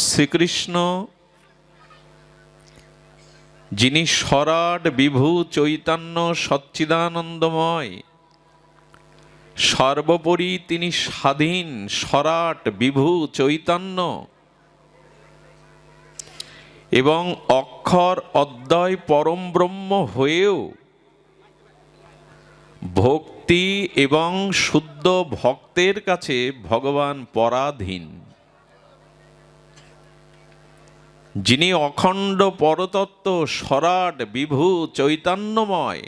শ্রীকৃষ্ণ যিনি সরাট বিভু চৈতন্য সচ্চিদানন্দময়, সর্বোপরি তিনি স্বাধীন সরাট বিভু চৈতন্য এবং অক্ষর অদ্বয় পরম ব্রহ্ম হয়েও ভক্তি এবং শুদ্ধ ভক্তের কাছে ভগবান পরাধীন। যিনি অখণ্ড পরতত্ত্ব সরাট বিভু চৈতন্যময়,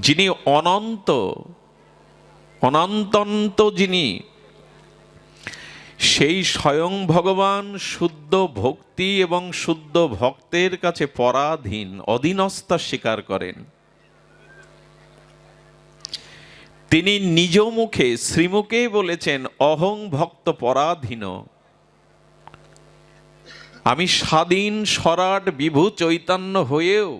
যিনি অনন্ত অনন্তন্ত, যিনি সেই স্বয়ং ভগবান শুদ্ধ ভক্তি এবং শুদ্ধ ভক্তের কাছে পরাধীন, অধীনস্থা স্বীকার করেন। তিনি নিজ মুখে শ্রীমুখে বলেছেন, অহং ভক্ত পরাধীন। আমি স্বাধীন সরাট বিভু চৈতন্য হয়েও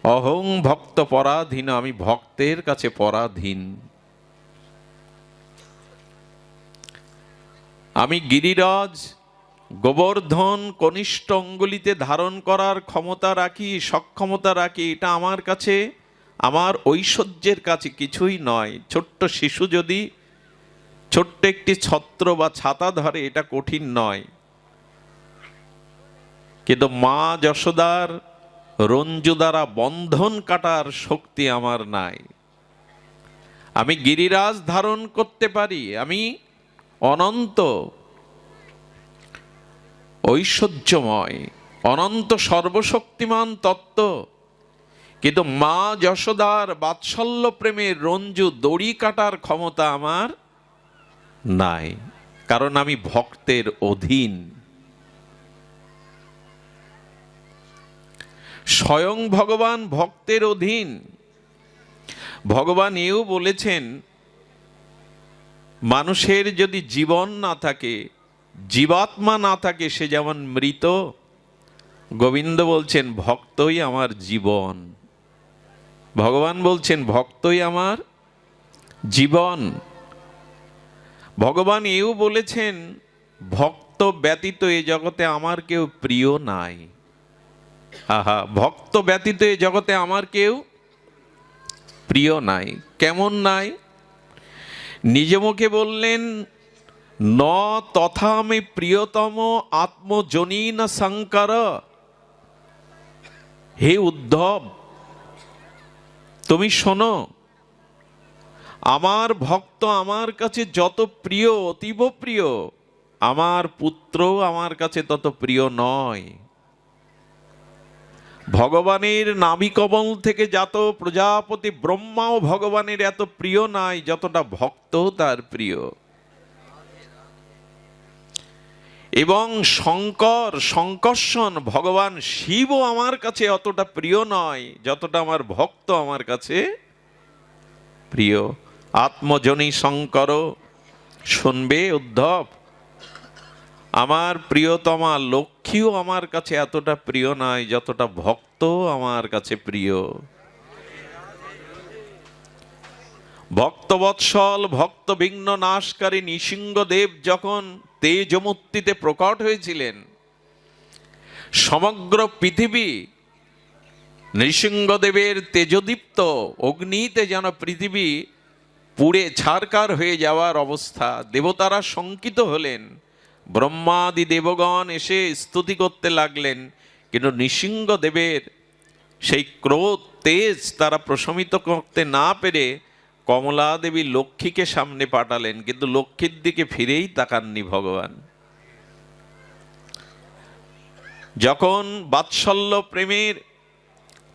অহং ভক্ত পরাধীন, আমি ভক্তের কাছে পরাধীন। আমি গিরিরাজ গোবর্ধন কনিষ্ঠ অঙ্গুলিতে ধারণ করার ক্ষমতা রাখি, সক্ষমতা রাখি। এটা আমার কাছে, আমার ঐশ্বর্যের কাছে কিছুই নয়। ছোট্ট শিশু যদি ছোট্ট একটি ছত্র বা ছাতা ধরে, এটা কঠিন নয়। কিন্তু মা যশোদার রঞ্জু দ্বারা বন্ধন কাটার শক্তি আমার নাই। আমি গিরিরাজ ধারণ করতে পারি, আমি অনন্ত ঐশ্বর্যময়, অনন্ত সর্বশক্তিমান তত্ত্ব, কিন্তু মা যশোদার বাৎসল্য প্রেমের রঞ্জু দড়ি কাটার ক্ষমতা আমার নাই, কারণ আমি ভক্তের অধীন। স্বয়ং ভগবান ভক্তের অধীন। ভগবান এও বলেছেন, মানুষের যদি জীবন না থাকে, জীবাত্মা না থাকে, সে যেমন মৃত। গোবিন্দ বলছেন, ভক্তই আমার জীবন। ভগবান বলছেন, ভক্তই আমার জীবন। ভগবান এও বলেছেন, ভক্ত ব্যতীত এ জগতে আমার কেউ প্রিয় নাই। আহা, ভক্ত ব্যতীত এ জগতে আমার কেউ প্রিয় নাই। কেমন নাই? নিজ মুখে বললেন, ন তথা আমি প্রিয়তম আত্মজনীন শঙ্কর। হে উদ্ধব, তুমি শোনো, আমার ভক্ত আমার কাছে যত প্রিয়, অতীব প্রিয়, আমার পুত্র আমার কাছে তত প্রিয় নয়। ভগবানের নাভিকমল থেকে জাত প্রজাপতি ব্রহ্মাও ভগবানের এত প্রিয় নাই যতটা ভক্ত তার প্রিয়। এবং শঙ্কর, শঙ্কর্ষণ ভগবান শিবও আমার কাছে অতটা প্রিয় নয় যতটা আমার ভক্ত আমার কাছে প্রিয়। আত্মজনী শঙ্কর, শুনবে উদ্ধব, আমার প্রিয়তমা লক্ষ্মীও আমার কাছে এতটা প্রিয় নয় যতটা ভক্ত আমার কাছে প্রিয়। ভক্তবৎসল ভক্ত বিঘ্ন নাশকারী নৃসিংহদেব যখন তেজমূর্তিতে প্রকট হয়েছিলেন, সমগ্র পৃথিবী নৃসিংহদেবের তেজদীপ্ত অগ্নিতে যেন পৃথিবী পুড়ে ছারকার হয়ে যাওয়ার অবস্থা। দেবতারা শঙ্কিত হলেন, ব্রহ্মাদি দেবগণ এসে স্তুতি করতে লাগলেন, কিন্তু নৃসিংহদেবের সেই ক্রোধ তেজ তারা প্রশমিত করতে না পেরে কমলা দেবী লক্ষ্মীকে সামনে পাঠালেন, কিন্তু লক্ষ্মীর দিকে ফিরেই তাকাননি ভগবান। যখন বাৎসল্য প্রেমের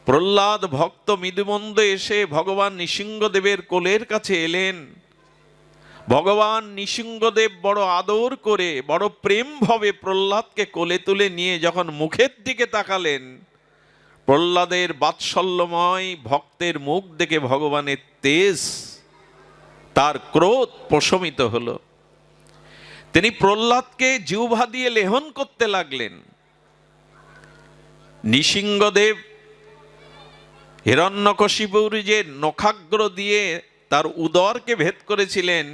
প্রহ্লাদ ভক্ত মৃদুমন্দ এসে ভগবান নৃসিংহদেবের কোলের কাছে এলেন, ভগবান নৃসিংহদেব বড় আদর করে, বড় প্রেম ভাবে প্রহ্লাদকে কোলে তুলে নিয়ে যখন মুখের দিকে তাকালেন, প্রহ্লাদের বাৎসল্যময় ভক্তের মুখ দেখে ভগবানের তেজ, তার ক্রোধ প্রশমিত হলো। তিনি প্রহ্লাদকে জিহ্বা দিয়ে লেহন করতে লাগলেন। নৃসিংহদেব হিরণ্যকশিপুর যে নখাগ্র দিয়ে তার উদরকে ভেদ করেছিলেন,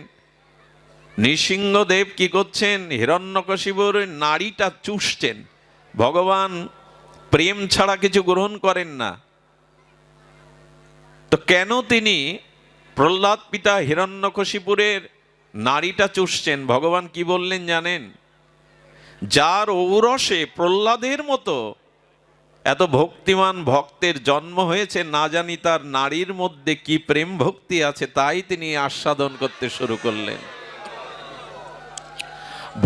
নৃসিংহদেব কি করছেন? হিরণ্যকশিপুর নাড়িটা চুষছেন। ভগবান প্রেম ছাড়া কিছু গ্রহণ করেন না, তো কেন তিনি প্রহ্লাদ পিতা হিরণ্যকশিপুরের নাড়িটা চুষছেন? ভগবান কি বললেন জানেন? যার ঔরসে প্রহ্লাদের মতো এত ভক্তিমান ভক্তের জন্ম হয়েছে, না জানি তার নারীর মধ্যে কি প্রেম ভক্তি আছে, তাই তিনি আস্বাদন করতে শুরু করলেন।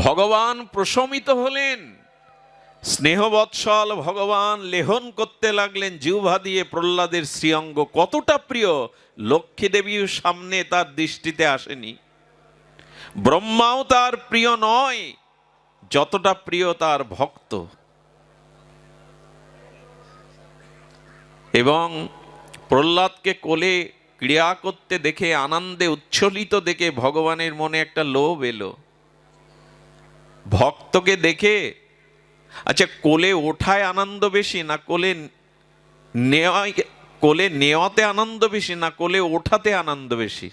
ভগবান প্রশমিত হলেন, স্নেহবৎসল ভগবান লেহন করতে লাগলেন জিহ্বা দিয়ে প্রহ্লাদের শ্রীঅঙ্গ। কতটা প্রিয়, লক্ষ্মী দেবীর সামনে তার দৃষ্টিতে আসেনি। ব্রহ্মাও তার প্রিয় নয় যতটা প্রিয় তার ভক্ত। এবং প্রহ্লাদকে কোলে ক্রিয়া করতে দেখে, আনন্দে উচ্ছ্বলিত দেখে ভগবানের মনে একটা লোভ এলো। ভক্তকে দেখে, আচ্ছা কোলে ওঠায় আনন্দ বেশি না কোলে নেওয়াতে আনন্দ বেশি না কোলে ওঠাতে আনন্দ বেশি?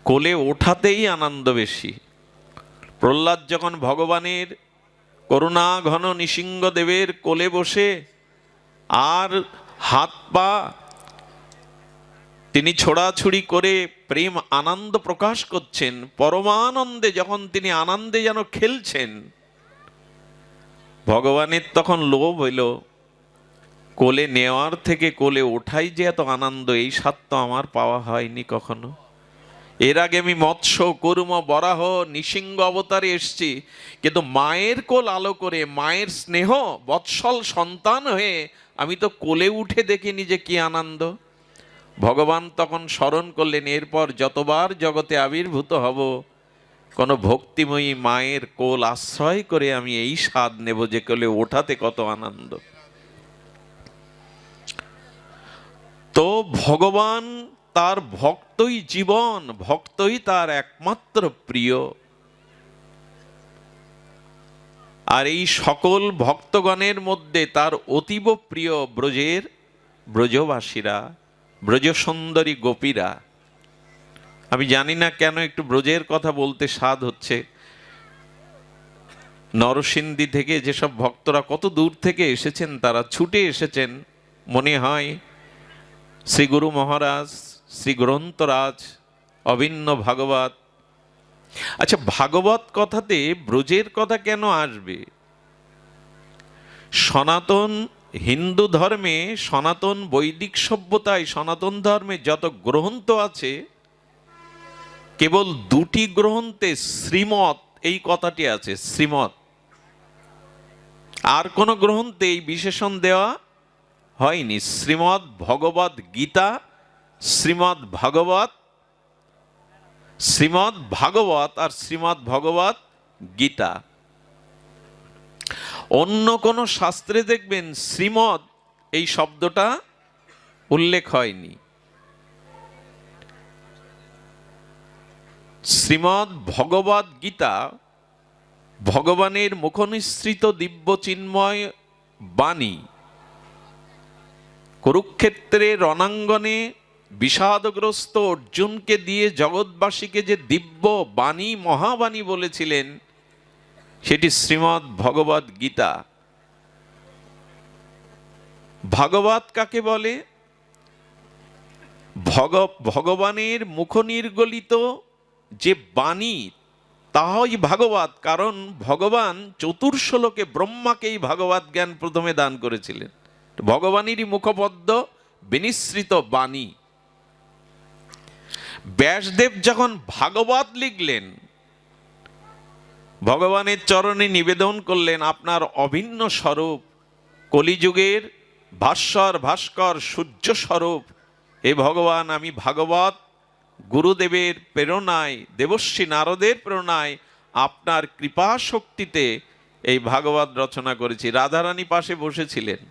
কোলে ওঠাতেই আনন্দ বেশি। প্রহ্লাদ যখন ভগবানের করুণা ঘন নৃসিংহদেবের কোলে বসে আর হাত পা তিনি ছোড়াছুড়ি করে প্রেম আনন্দ প্রকাশ করছেন, পরমানন্দে যখন তিনি আনন্দে যেন খেলছেন, ভগবানের তখন লোভ হইল, কোলে নেওয়ার থেকে কোলে ওঠাই যে এত আনন্দ, এই স্বাদ তো আমার পাওয়া হয়নি কখনো। এর আগে আমি মৎস্য, কুর্ম, বরাহ, নৃসিংহ অবতারে এসছি, কিন্তু মায়ের কোল আলো করে, মায়ের স্নেহ বৎসল সন্তান হয়ে আমি তো কোলে উঠে দেখিনি যে কি আনন্দ। ভগবান তখন স্মরণ করলেন, এরপর যতবার জগতে আবির্ভূত হব, কোনো ভক্তিময়ী মায়ের কোল আশ্রয় করে আমি এই স্বাদ নেব যে কোলে ওঠাতে কত আনন্দ। তো ভগবান তার ভক্তই জীবন, ভক্তই তার একমাত্র প্রিয়। আর এই সকল ভক্তগণের মধ্যে তার অতীব প্রিয় ব্রজবাসীরা, ব্রজ সুন্দরী গোপীরা। আমি জানি না কেন একটু ব্রজের কথা বলতে স্বাদ হচ্ছে। নরসিংদী থেকে যেসব ভক্তরা কত দূর থেকে এসেছেন, তারা ছুটে এসেছেন, মনে হয় শ্রী গুরু মহারাজ, শ্রী গ্রন্থরাজ, অভিন্ন ভাগবত। আচ্ছা, ভাগবত কথাতে ব্রজের কথা কেন আসবে? সনাতন হিন্দু ধর্মে, সনাতন বৈদিক সভ্যতায়, সনাতন ধর্মে যত গ্রন্থ আছে, কেবল দুটি গ্রন্থে শ্রীমৎ এই কথাটি আছে, শ্রীমৎ। আর কোন গ্রন্থে এই বিশেষণ দেওয়া হয়নি। শ্রীমৎ ভগবত গীতা, শ্রীমৎ ভাগবত, শ্রীমৎ ভাগবত আর শ্রীমৎ ভগবত গীতা। অন্য কোন শাস্ত্রে দেখবেন শ্রীমৎ এই শব্দটা উল্লেখ হয়নি। শ্রীমৎ ভগবত গীতা ভগবানের মুখনিসৃত দিব্য চিন্ময় বাণী। কুরুক্ষেত্রের রণাঙ্গনে বিষাদগ্রস্ত অর্জুনকে দিয়ে জগৎবাসীকে যে দিব্য বাণী, মহাবাণী বলেছিলেন, সেটি শ্রীমৎ ভগবত গীতা। ভাগবত কাকে বলে? ভগবানের মুখনির্গলিত যে বাণী, তাহাই ভাগবত। কারণ ভগবান চতুর্শ্লোকে ব্রহ্মাকেই ভাগবত জ্ঞান প্রথমে দান করেছিলেন। ভগবানেরই মুখপদ্ম বিনিসৃত বাণী। ব্যাসদেব যখন ভাগবত লিখলেন, ভগবানের চরণে নিবেদন করলেন, আপনার অভিন্ন স্বরূপ, কলিযুগের ভাস্কর সূর্য স্বরূপ হে ভগবান, আমি ভাগবত গুরুদেবের প্রেরণায়, দেবর্ষী নারদের প্রেরণায়, আপনার কৃপা শক্তিতে এই ভাগবত রচনা করেছি। রাধারানী পাশে বসেছিলেন।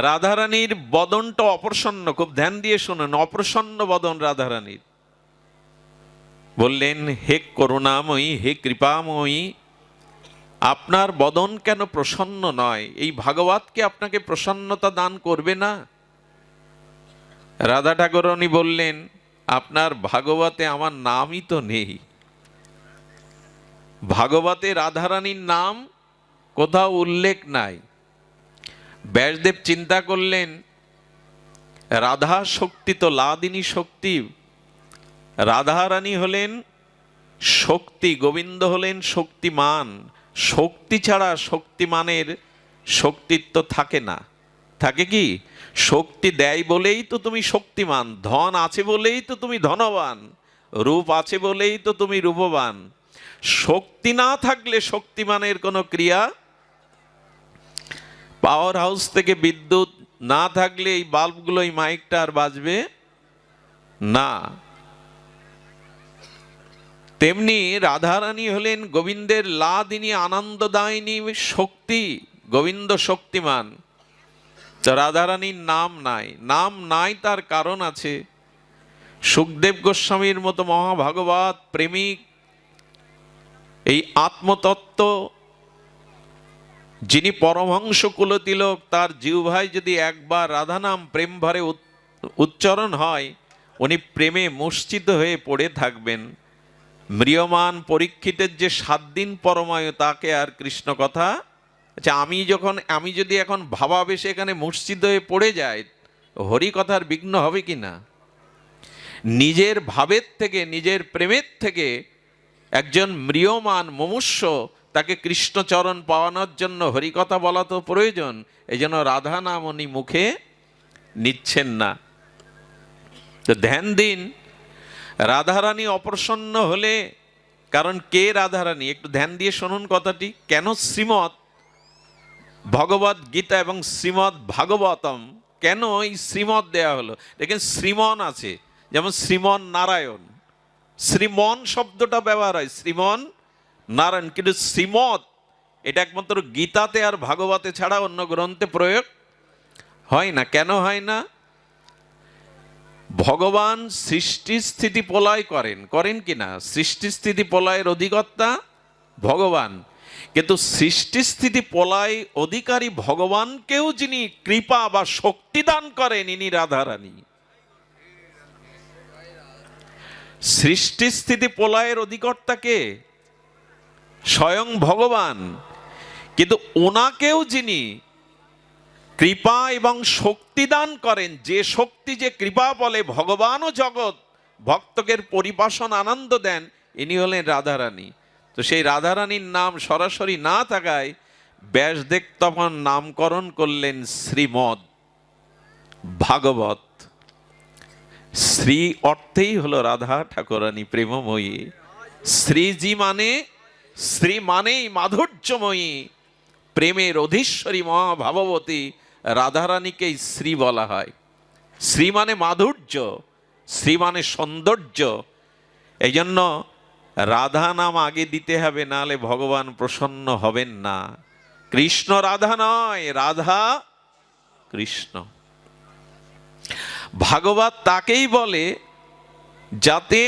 রাধারানীর বদনটা অপ্রসন্ন, খুব ধ্যান দিয়ে শুনুন, অপ্রসন্ন বদন রাধারানীর। বললেন, হে করুণাময়ী, হে কৃপাময়ী, আপনার বদন কেন প্রসন্ন নয়? এই ভাগবতকে আপনাকে প্রসন্নতা দান করবে না? রাধা ঠাকুরানী বললেন, আপনার ভাগবতে আমার নামই তো নেই। ভাগবতে রাধারানীর নাম কোথাও উল্লেখ নাই। ব্যাসদেব চিন্তা করলেন, রাধা শক্তি তো লাদিনী শক্তি, রাধারানী হলেন শক্তি, গোবিন্দ হলেন শক্তিমান। শক্তি ছাড়া শক্তিমানের শক্তিত্ব থাকে না। থাকে কি? শক্তি দেয় বলেই তো তুমি শক্তিমান, ধন আছে বলেই তো তুমি ধনবান, রূপ আছে বলেই তো তুমি রূপবান। শক্তি না থাকলে শক্তিমানের কোনো ক্রিয়া, পাওয়ার হাউস থেকে বিদ্যুৎ না থাকলে এই বাল্বগুলো, এই মাইকটা আর বাজবে না। তেমনি রাধারানী হলেন গোবিন্দের লাদিনী, আনন্দদায়িনী শক্তি। গোবিন্দ শক্তিমান, তো রাধারানীর নাম নাই। নাম নাই তার কারণ আছে। সুখদেব গোস্বামীর মতো মহাভাগবত প্রেমিক, এই আত্মতত্ত্ব যিনি পরমহংস কুলতিলক, তার জিহ্বায় যদি একবার রাধা নাম প্রেম ভরে উচ্চারণ হয়, উনি প্রেমে মূর্ছিত হয়ে পড়ে থাকবেন। ম্রিয়মান পরীক্ষিতের যে 7 দিন পরমায়ু, তাকে আর কৃষ্ণ কথা। আচ্ছা, আমি যদি এখন ভাবাবেশে এখানে মূর্ছিত হয়ে পড়ে যাই, হরি কথার বিঘ্ন হবে কি না? নিজের ভাবের থেকে, নিজের প্রেমের থেকে একজন ম্রিয়মান মুমুষ্য, তাকে কৃষ্ণচরণ পাওয়ানোর জন্য হরিকথা বলা তো প্রয়োজন। এই জন্য রাধা নাম উনি মুখে নিচ্ছেন না। তো ধ্যান দিন, রাধারানী অপ্রসন্ন হলে, কারণ কে রাধারানী? একটু ধ্যান দিয়ে শুনুন কথাটি। কেন শ্রীমৎ ভগবত গীতা এবং শ্রীমৎ ভাগবতম, কেন এই শ্রীমৎ দেয়া হলো? দেখেন, শ্রীমন আছে, যেমন শ্রীমন নারায়ণ, শ্রীমন শব্দটা ব্যবহার হয়, শ্রীমন নারায়ণ, কিন্তু শ্রীমৎ এটা একমাত্র গীতাতে আর ভাগবতে ছাড়া অন্য গ্রন্থে প্রয়োগ হয় না। কেন হয় না? ভগবান সৃষ্টি স্থিতি প্রলয় করেন কিনা? সৃষ্টি স্থিতি প্রলয়ের অধিকর্তা ভগবান, কিন্তু সৃষ্টি স্থিতি প্রলয় অধিকারী ভগবানকেও যিনি কৃপা বা শক্তি দান করেন, ইনি রাধারানী। সৃষ্টি স্থিতি প্রলয়ের অধিকর্তাকে স্বয়ং ভগবান, কিন্তু ওনাকেও যিনি কৃপা এবং শক্তি দান করেন, যে শক্তি, যে কৃপা বলে ভগবান ও জগৎ ভক্তকের পরিপাশন আনন্দ দেন, ইনি হলেন রাধারানী। তো সেই রাধারানীর নাম সরাসরি না থাকায় ব্যাসদেব তখন নামকরণ করলেন শ্রীমদ ভাগবত। শ্রী অর্থেই হলো রাধা ঠাকুরানী প্রেমময়ী। শ্রীজি মানে, শ্রী মানেই মাধুর্যময়ী, প্রেমের অধীশ্বরী মহাভাবতী রাধারানীকেই শ্রী বলা হয়। শ্রী মানে মাধুর্য, শ্রী মানে সৌন্দর্য। এই জন্য রাধা নাম আগে দিতে হবে, নাহলে ভগবান প্রসন্ন হবেন না। কৃষ্ণ রাধা নয়, রাধা কৃষ্ণ। ভাগবত তাকেই বলে যাতে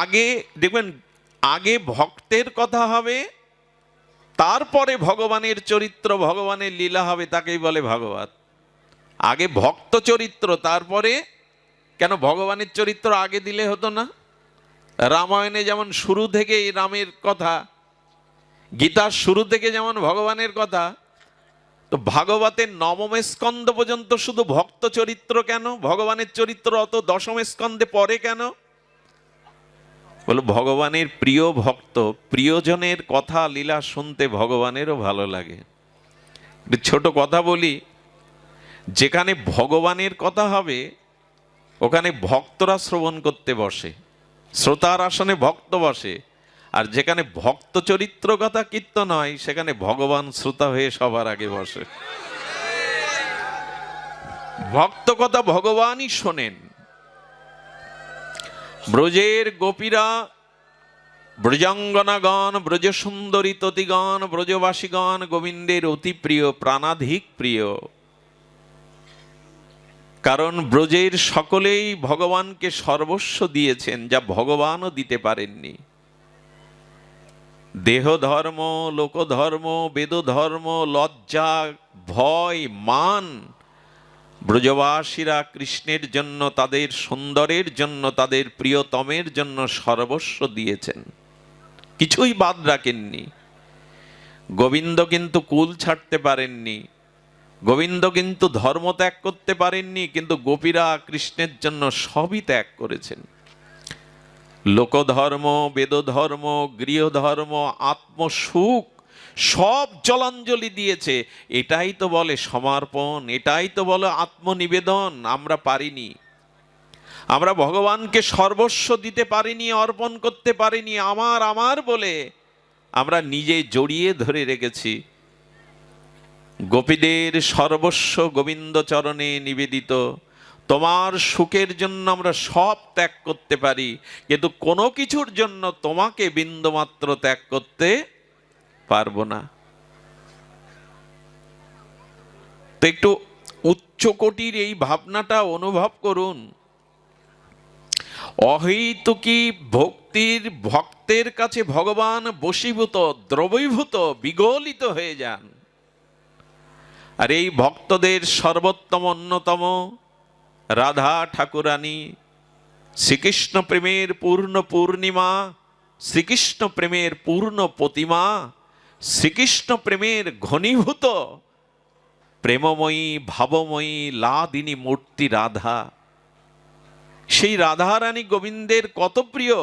আগে, দেখবেন, আগে ভক্তের কথা হবে, তারপরে ভগবানের চরিত্র, ভগবানের লীলা হবে, তাকেই বলে ভাগবত। আগে ভক্ত চরিত্র, তারপরে, কেন ভগবানের চরিত্র আগে দিলে হতো না? রামায়ণে যেমন শুরু থেকেই রামের কথা, গীতার শুরু থেকে যেমন ভগবানের কথা, তো ভাগবতের 9ম স্কন্ধ পর্যন্ত শুধু ভক্ত চরিত্র কেন? ভগবানের চরিত্র অত 10ম স্কন্ধে পরে কেন? বলো, ভগবানের প্রিয় ভক্ত, প্রিয়জনের কথা লীলা শুনতে ভগবানেরও ভালো লাগে। ছোট কথা বলি, যেখানে ভগবানের কথা হবে ওখানে ভক্তরা শ্রবণ করতে বসে, শ্রোতার আসনে ভক্ত বসে। আর যেখানে ভক্ত চরিত্র কথা কীর্তন হয়, সেখানে ভগবান শ্রোতা হয়ে সবার আগে বসে। ভক্ত কথা ভগবানই শোনেন। ব্রজের গোপীরা, ব্রজাঙ্গনাগণ, ব্রজ সুন্দরী ততিগণ, ব্রজবাসীগণ গোবিন্দের অতি প্রিয়, প্রাণাধিক প্রিয়। কারণ ব্রজের সকলেই ভগবানকে সর্বস্ব দিয়েছেন, যা ভগবানও দিতে পারেননি। দেহ ধর্ম, লোকধর্ম, বেদ ধর্ম, লজ্জা, ভয়, মান ব্রজবাসীরা কৃষ্ণের জন্য, তাদের সুন্দরের জন্য, তাদের প্রিয়তমের জন্য সর্বস্ব দিয়েছেন, কিছুই বাদ রাখেননি। গোবিন্দ কিন্তু কুল ছাড়তে পারেননি, গোবিন্দ কিন্তু ধর্ম ত্যাগ করতে পারেননি, কিন্তু গোপীরা কৃষ্ণের জন্য সবই ত্যাগ করেছেন। লোকধর্ম, বেদধর্ম, গৃহধর্ম, আত্মসুখ সব জলাঞ্জলি দিয়েছে। এটাই তো বলে সমর্পণ, এটাই তো বলে আত্মনিবেদন। আমরা পারিনি, আমরা ভগবানকে সর্বস্ব দিতে পারিনি, অর্পণ করতে পারিনি। আমার আমার বলে আমরা নিজে জড়িয়ে ধরে রেখেছি। গোপীদের সর্বস্ব গোবিন্দ চরণে নিবেদিত। তোমার সুখের জন্য আমরা সব ত্যাগ করতে পারি, কিন্তু কোনো কিছুর জন্য তোমাকে বিন্দুমাত্র ত্যাগ করতে পারবো না। তো একটু উচ্চকোটির এই ভাবনাটা অনুভব করুন। অহৈতুকী ভক্তির ভক্তের কাছে ভগবান বশীভূত, দ্রবীভূত, বিগলিত হয়ে যান। আর এই ভক্তদের সর্বোত্তম অন্যতম রাধা ঠাকুরানী, শ্রীকৃষ্ণ প্রেমের পূর্ণ পূর্ণিমা, শ্রীকৃষ্ণ প্রেমের পূর্ণ প্রতিমা, শ্রীকৃষ্ণ প্রেমের ঘনীভূত প্রেমময়ী ভাবময়ী লাদিনী মূর্তি রাধা। সেই রাধারানী গোবিন্দের কত প্রিয়,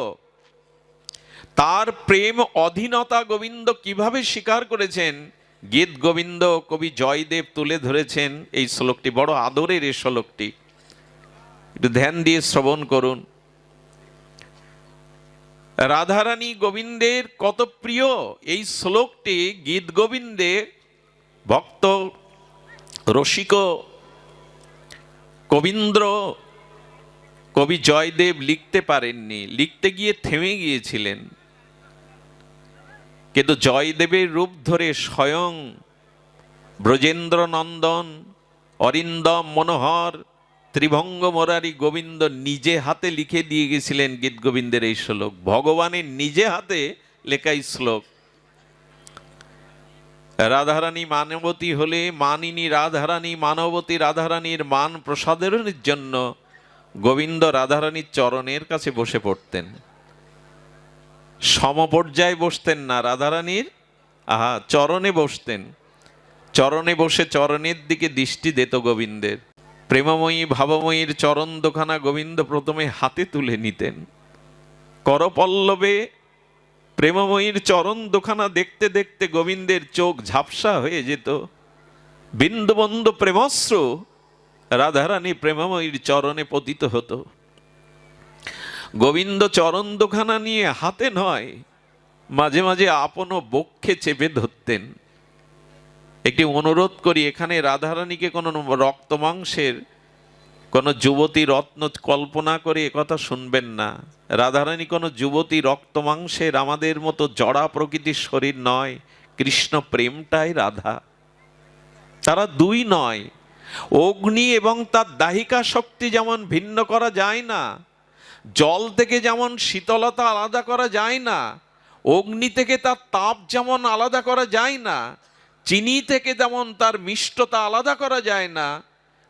তার প্রেম অধীনতা গোবিন্দ কিভাবে স্বীকার করেছেন গীত গোবিন্দ কবি জয়দেব তুলে ধরেছেন। এই শ্লোকটি বড় আদরের, এই শ্লোকটি একটু ধ্যান দিয়ে শ্রবণ করুন। রাধারানী গোবিন্দের কত প্রিয়, এই শ্লোকটি গীত গোবিন্দে ভক্ত রসিক কবীন্দ্র কবি জয়দেব লিখতে পারেননি, লিখতে গিয়ে থেমে গিয়েছিলেন। কিন্তু জয়দেবের রূপ ধরে স্বয়ং ব্রজেন্দ্র নন্দন, অরিন্দম মনোহর, ত্রিভঙ্গ মোরারি গোবিন্দ নিজে হাতে লিখে দিয়ে গেছিলেন গীত গোবিন্দের এই শ্লোক। ভগবানের নিজে হাতে লেখা এই শ্লোক। রাধারানী মানবতী হলে মানিনী রাধারানী, মানবতী রাধারানীর মান প্রসাদনের জন্য গোবিন্দ রাধারানীর চরণের কাছে বসে পড়তেন। সমপর্যায়ে বসতেন না, রাধারানীর চরণে বসতেন। চরণে বসে চরণের দিকে দৃষ্টি দিত গোবিন্দের। প্রেমময়ী ভাবময়ীর চরণ দুখানা গোবিন্দ প্রথমে হাতে তুলে নিতেন। করপল্লবে প্রেমময়ীর চরণ দুখানা দেখতে দেখতে গোবিন্দের চোখ ঝাপসা হয়ে যেত। বিন্দু বন্ধু প্রেমশ্রু রাধারানী প্রেমময়ীর চরণে পতিত হতো। গোবিন্দ চরণ দুখানা নিয়ে হাতে নয়, মাঝে মাঝে আপন বক্ষে চেপে ধরতেন। একটি অনুরোধ করি, এখানে রাধারানীকে কোনো রক্ত মাংসের কোনো যুবতী রত্ন কল্পনা করে একথা শুনবেন না। রাধারানী কোনো যুবতী রক্ত মাংসের আমাদের মতো জড়া প্রকৃতির শরীর নয়। কৃষ্ণ প্রেমটাই রাধা, তারা দুই নয়। অগ্নি এবং তার দাহিকা শক্তি যেমন ভিন্ন করা যায় না, জল থেকে যেমন শীতলতা আলাদা করা যায় না, অগ্নি থেকে তার তাপ যেমন আলাদা করা যায় না, চিনি থেকে যেমন তার মিষ্টতা আলাদা করা যায় না,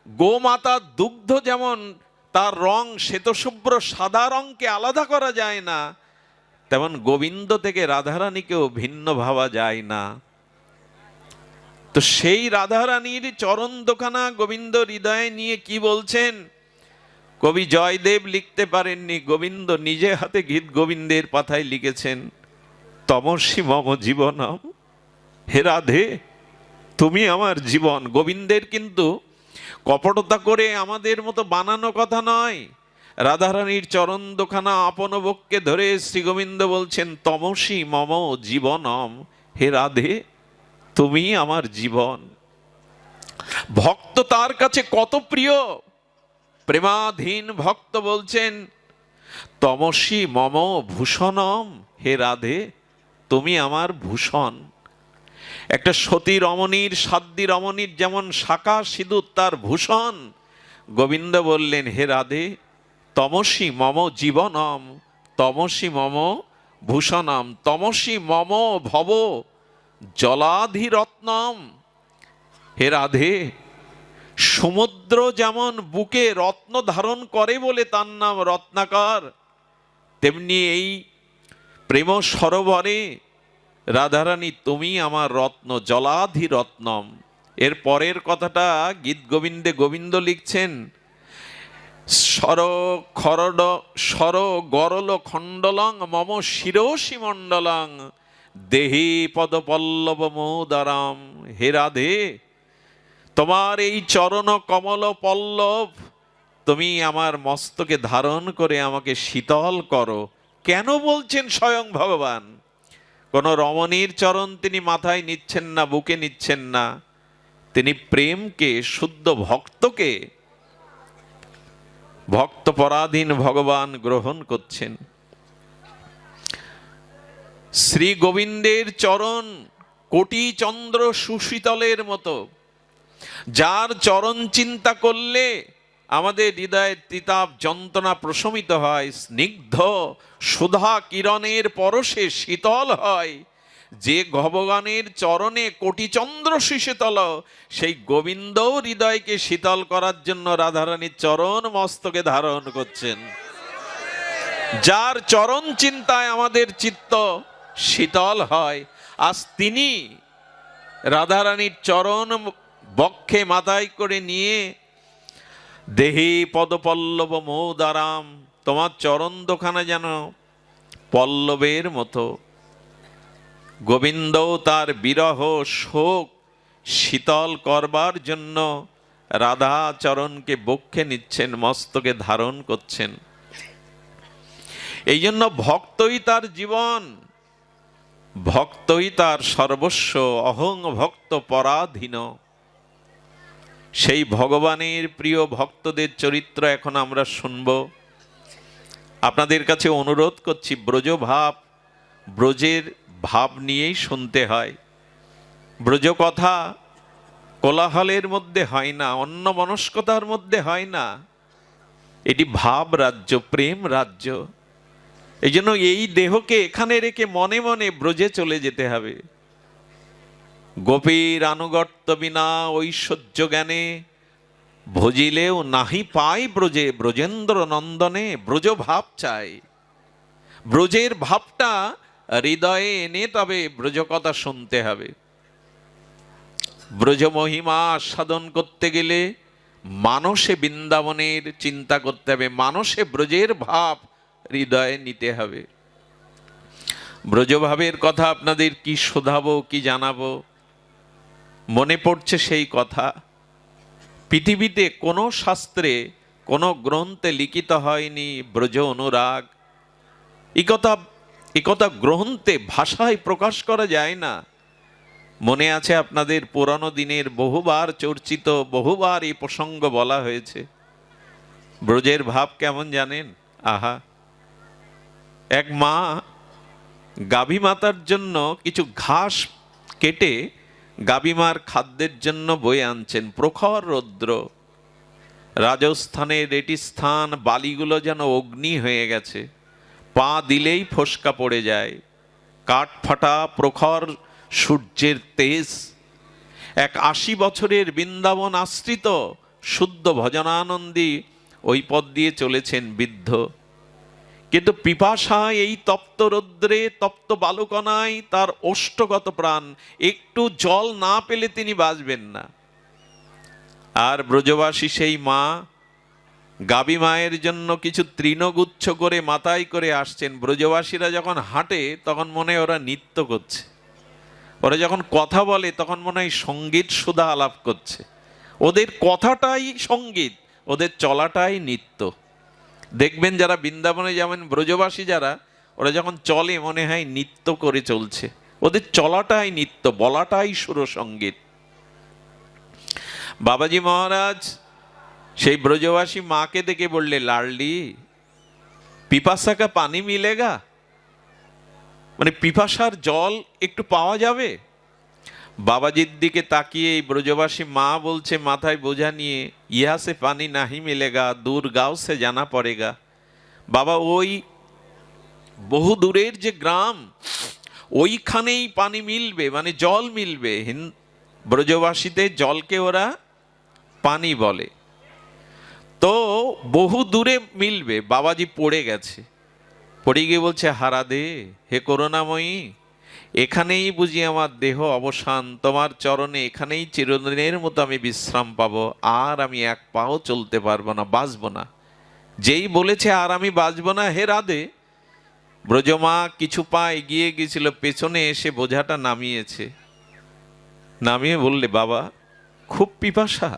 গোমাতার দুগ্ধ যেমন তার রং শ্বেতশুভ্র সাদা রঙকে আলাদা করা যায় না, তেমন গোবিন্দ থেকে রাধারানীকেও ভিন্ন ভাবা যায় না। তো সেই রাধারানীর চরণ দোকানা গোবিন্দ হৃদয়ে নিয়ে কি বলছেন কবি জয়দেব লিখতে পারেননি, গোবিন্দ নিজে হাতে গীত গোবিন্দের পাতায় লিখেছেন, তমসি মম জীবনম, হে রাধে তুমি আমার জীবন। গোবিন্দের কিন্তু কপটতা করে আমাদের মতো বানানো কথা নয়। রাধারানীর চরণ দোখানা আপন বক্ষে ধরে শ্রী গোবিন্দ বলছেন, তমসি মম জীবনম, হে রাধে তুমি আমার জীবন। ভক্ত তার কাছে কত প্রিয়। প্রেমাধীন ভক্ত বলছেন, তমসি মম ভূষণম, হে রাধে তুমি আমার ভূষণ। একটা সতী রমণীর, সাধ্বী রমণীর যেমন শাখা সিঁদুর তার ভূষণ, গোবিন্দ বললেন, হে রাধে তমসি মম জীবনম, তমসি মম ভূষণম, তমসি মম ভব জলাধিরত্নম, হে রাধে সমুদ্র যেমন বুকে রত্ন ধারণ করে বলে তার নাম রত্নাকর, তেমনি এই প্রেম সরোবরে রাধারানী তুমি আমার রত্ন, জলাধি রত্নম। এর পরের কথাটা গীত গোবিন্দে গোবিন্দ লিখছেন, সর খরড সর গরল খণ্ডলং মম শিরোষি মণ্ডলং দেহি পদপল্লব মোদারাম। হে রাধে, তোমার এই চরণ কমল পল্লব তুমি আমার মস্তকে ধারণ করে আমাকে শীতল করো। কেন বলছেন স্বয়ং ভগবান? কোন রমণীর চরণ তিনি মাথায় নিচ্ছেন না, বুকে নিচ্ছেন না, তিনি প্রেমকে, শুদ্ধ ভক্তকে, ভক্ত পরাধীন ভগবান গ্রহণ করছেন। শ্রী গোবিন্দের চরণ কোটি চন্দ্র সুশীতলের মতো, যার চরণ চিন্তা করলে আমাদের হৃদয়ের তিতাব যন্ত্রণা প্রশমিত হয়, স্নিগ্ধ সুধা কিরণের পরশে শীতল হয়। যে ভগবানের চরণে কোটি চন্দ্র শীতল, সেই গোবিন্দ হৃদয়কে শীতল করার জন্য রাধারানীর চরণ মস্তকে ধারণ করছেন। যার চরণ চিন্তায় আমাদের চিত্ত শীতল হয়, আজ তিনি রাধারানীর চরণ বক্ষে মাথায় করে নিয়ে দেহি পদপল্লব মৌদারাম, তোমার চরণ দোখানা যেন পল্লবের মতো। গোবিন্দ তার বিরহ শোক শীতল করবার জন্য রাধা চরণকে বক্ষে নিচ্ছেন, মস্তকে ধারণ করছেন। এই জন্য ভক্তই তার জীবন, ভক্তই তার সর্বস্ব, অহং ভক্ত পরাধীন। সেই ভগবানের প্রিয় ভক্তদের চরিত্র এখন আমরা শুনব। আপনাদের কাছে অনুরোধ করছি, ব্রজভাব, ব্রজের ভাব নিয়েই শুনতে হয়। ব্রজ কথা কোলাহলের মধ্যে হয় না, অন্য মনস্কতার মধ্যে হয় না, এটি ভাব রাজ্য, প্রেম রাজ্য। এই জন্য এই দেহকে এখানে রেখে মনে মনে ব্রজে চলে যেতে হবে। গোপীর আনুগত্য বিনা ঐশ্বর্য জ্ঞানে ভজিলেও নাহি পাই ব্রজে, ব্রজেন্দ্র নন্দনে। ব্রজ ভাব চাই, ব্রজের ভাবটা হৃদয়ে এনে তবে ব্রজ কথা শুনতে হবে। ব্রজ মহিমা সাধন করতে গেলে মানসে বৃন্দাবনের চিন্তা করতে হবে, মানসে ব্রজের ভাব হৃদয়ে নিতে হবে। ব্রজভাবের কথা আপনাদের কি শোধাবো, কি জানাবো, মনে পড়ছে সেই কথা। পৃথিবীতে কোনো শাস্ত্রে, কোনো গ্রন্থে লিখিত হয়নি ব্রজ অনুরাগ। এ কথা গ্রন্থে ভাষায় প্রকাশ করা যায় না। মনে আছে আপনাদের পুরানো দিনের বহুবার চর্চিত, বহুবার এই প্রসঙ্গ বলা হয়েছে। ব্রজের ভাব কেমন জানেন? আহা, এক মা গাভী মাতার জন্য কিছু ঘাস কেটে গাভীমার খাদ্যের জন্য বয়ে আনছেন। প্রখর রৌদ্র, রাজস্থানের এটি স্থান, বালিগুলো যেন অগ্নি হয়ে গেছে, পা দিলেই ফোসকা পড়ে যায়। কাঠ ফাটা প্রখর সূর্যের তেজ। এক 80 বছরের বৃন্দাবন আশ্রিত শুদ্ধ ভজনানন্দী ওই পথ দিয়ে চলেছেন বৃদ্ধ, কিন্তু পিপাসায় এই তপ্ত রৌদ্রে, তপ্ত বালুকণায় তার ওষ্ঠগত প্রাণ, একটু জল না পেলে তিনি বাঁচবেন না। আর ব্রজবাসী সেই মা গাভী মায়ের জন্য কিছু তৃণগুচ্ছ করে মাথায় করে আসছেন। ব্রজবাসীরা যখন হাঁটে তখন মনে হয় ওরা নৃত্য করছে, ওরা যখন কথা বলে তখন মনে হয় সঙ্গীত সুধা আলাপ করছে। ওদের কথাটাই সঙ্গীত, ওদের চলাটাই নৃত্য। দেখবেন যারা বৃন্দাবনে যেমন ব্রজবাসী যারা, ওরা যখন চলে মনে হয় নৃত্য করে চলছে, ওদের চলাটাই নৃত্য, বলাটাই সুরসঙ্গীত। বাবাজি মহারাজ সেই ব্রজবাসী মাকে দেখে বললে, লাডলি পিপাসা কা পানি মিলেগা, মানে পিপাসার জল একটু পাওয়া যাবে? বাবাজির দিকে তাকিয়ে এই ব্রজবাসী মা বলছে মাথায় বোঝা নিয়ে, ইহা সে পানি নাহি মিলেগা, দূর গাঁও সে জানা পড়েগা। বাবা, ওই বহু দূরের যে গ্রাম, ওইখানেই পানি মিলবে, মানে জল মিলবে। ব্রজবাসীতে জলকে ওরা পানি বলে। তো বহু দূরে মিলবে, বাবাজি পড়ে গেছে, পড়ে গিয়ে বলছে, হারাদে হে করুণাময়ী, এখানেই বুঝি আমার দেহ অবসান, তোমার চরণে এখানেই চিরদিনের মতো আমি বিশ্রাম পাবো, আর আমি এক পাও চলতে পারবো না, বাঁচবো না। যেই বলেছে আর আমি বাঁচবো না, হে রাধে, ব্রজমা কিছু পা এগিয়ে গিয়েছিল, পেছনে এসে বোঝাটা নামিয়েছে, নামিয়ে বললে, বাবা খুব পিপাসা,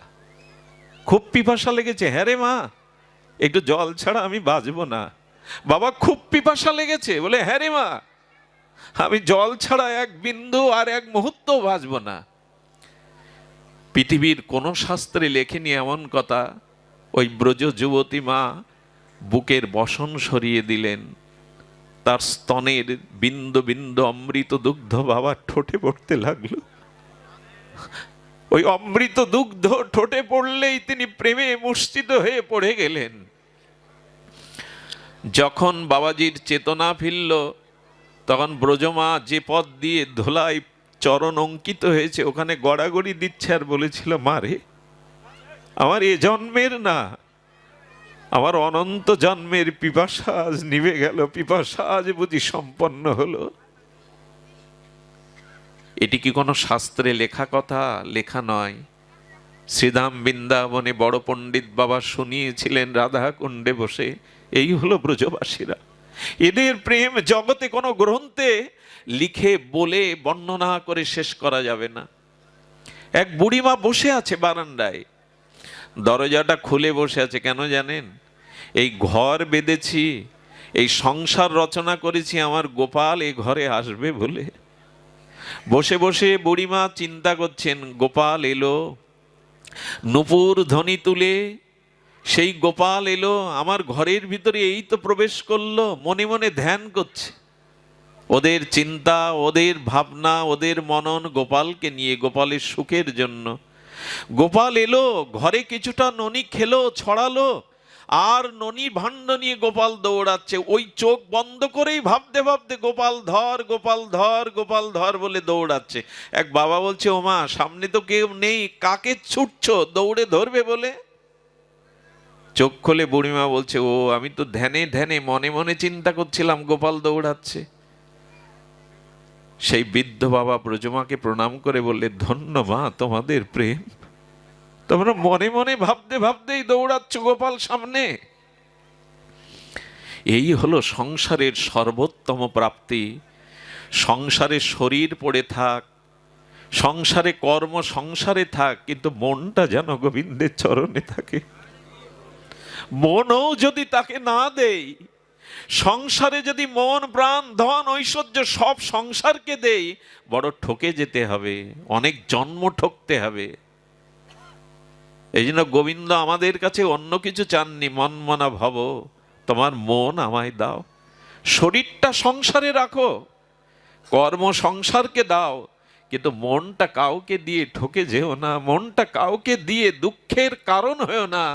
খুব পিপাসা লেগেছে। হ্যাঁ রে মা, একটু জল ছাড়া আমি বাঁচবো না। বাবা খুব পিপাসা লেগেছে, বলে হ্যাঁ রে মা, আমি জল ছাড়া এক বিন্দু আর এক মুহূর্ত বাঁচবো না। পৃথিবীর কোন শাস্ত্রে লেখেনি এমন কথা। ওই ব্রজ যুবতী মা বুকের বসন সরিয়ে দিলেন, তার স্তনের বিন্দু বিন্দু অমৃত দুগ্ধ বাবার ঠোঁটে পড়তে লাগলো। ওই অমৃত দুগ্ধ ঠোঁটে পড়লেই তিনি প্রেমে মূর্ছিত হয়ে পড়ে গেলেন। যখন বাবাজির চেতনা ফিরল, তখন ব্রজমা যে পথ দিয়ে ধোলায় চরণ অঙ্কিত হয়েছে ওখানে গড়াগড়ি দিচ্ছে, আর বলেছিল, মারে আমার এ জন্মের না, আমার অনন্ত জন্মের পিপাসা আজ নিভে গেল, পিপাসা আজ বুঝি সম্পন্ন হলো। এটি কি কোনো শাস্ত্রে লেখা কথা? লেখা নয়। শ্রীধাম বৃন্দাবনে বড় পণ্ডিত বাবা শুনিয়েছিলেন রাধা কুণ্ডে বসে। এই হলো ব্রজবাসীরা। এদের প্রেম জগতে কোনো গ্রন্থে লিখে বলে বর্ণনা করে শেষ করা যাবে না। এক বুড়িমা বসে আছে বারান্দায়, দরজাটা খুলে বসে আছে। কেন জানেন? এই ঘর বেঁধেছি, এই সংসার রচনা করেছি, আমার গোপাল এ ঘরে আসবে বলে। বসে বসে বুড়িমা চিন্তা করছেন, গোপাল এলো, নূপুর ধ্বনি তুলে সেই গোপাল এলো আমার ঘরের ভিতরে, এই তো প্রবেশ করলো। মনে মনে ধ্যান করছে, ওদের চিন্তা, ওদের ভাবনা, ওদের মনন গোপালকে নিয়ে, গোপালের সুখের জন্য। গোপাল এলো, ঘরে কিছুটা ননি খেলো, ছড়ালো, আর ননি ভাণ্ড নিয়ে গোপাল দৌড়াচ্ছে। ওই চোখ বন্ধ করেই ভাবতে ভাবতে গোপাল ধর, গোপাল ধর, গোপাল ধর বলে দৌড়াচ্ছে। এক বাবা বলছে, ওমা সামনে তো কেউ নেই, কাকে ছুটছো দৌড়ে ধরবে বলে? চোখ খুলে বুড়িমা বলছে, ও আমি তো ধ্যানে ধ্যানে মনে মনে চিন্তা করছিলাম গোপাল দৌড়াচ্ছে। সেই বৃদ্ধ বাবা ব্রজমাকে প্রণাম করে বললে, ধন্য মা তোমাদের প্রেম, তোমরা মনে মনে ভাবতে ভাবতেই দৌড়াচ্ছ গোপাল সামনে। এই হলো সংসারের সর্বোত্তম প্রাপ্তি। সংসারে শরীর পড়ে থাক, সংসারে কর্ম সংসারে থাক, কিন্তু মনটা যেন গোবিন্দের চরণে থাকে। মনও যদি তাকে না দেই, সংসারে যদি মন প্রাণ ধন ঐশ্বর্য সব সংসারকে দেই, বড় ঠকে যেতে হবে, অনেক জন্ম ঠকতে হবে। এই জন্য গোবিন্দ আমাদের কাছে অন্য কিছু চাননি, মন মনা ভব, তোমার মন আমায় দাও। শরীরটা সংসারে রাখো, কর্ম সংসারকে দাও, কিন্তু মনটা কাউকে দিয়ে ঠকে যেও না, মনটা কাউকে দিয়ে দুঃখের কারণ হয়েও না,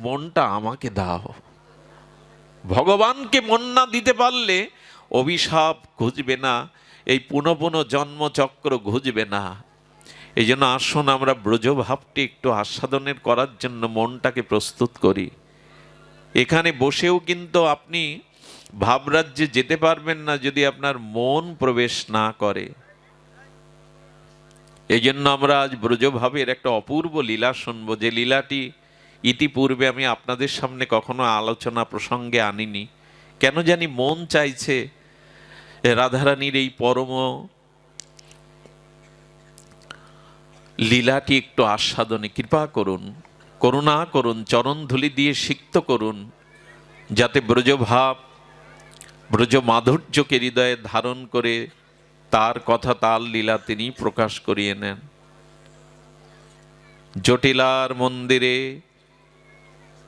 মনটা আমাকে দাও। ভগবানকে মন না দিতে পারলে অভিশাপ ঘুচবে না, এই পুনঃ পুনঃ জন্মচক্র ঘুচবে না। এই জন্য আসুন আমরা ব্রজভাবটি একটু আস্বাদনের করার জন্য মনটাকে প্রস্তুত করি। এখানে বসেও কিন্তু আপনি ভাবরাজ্যে যেতে পারবেন না যদি আপনার মন প্রবেশ না করে। এই জন্য আমরা আজ ব্রজভাবের একটা অপূর্ব লীলা শুনবো, যে লীলাটি ইতিপূর্বে আমি আপনাদের সামনে কখনো আলোচনা প্রসঙ্গে আনিনি। কেন জানি মন চাইছে রাধারানীর এই পরম লীলাটি একটু আস্বাদনে কৃপা করুন, করুণা করুন, চরণ ধুলি দিয়ে সিক্ত করুন, যাতে ব্রজভাব ব্রজ মাধুর্যকে হৃদয়ে ধারণ করে তার কথা তার লীলা তিনি প্রকাশ করিয়ে নেন। জটিলার মন্দিরে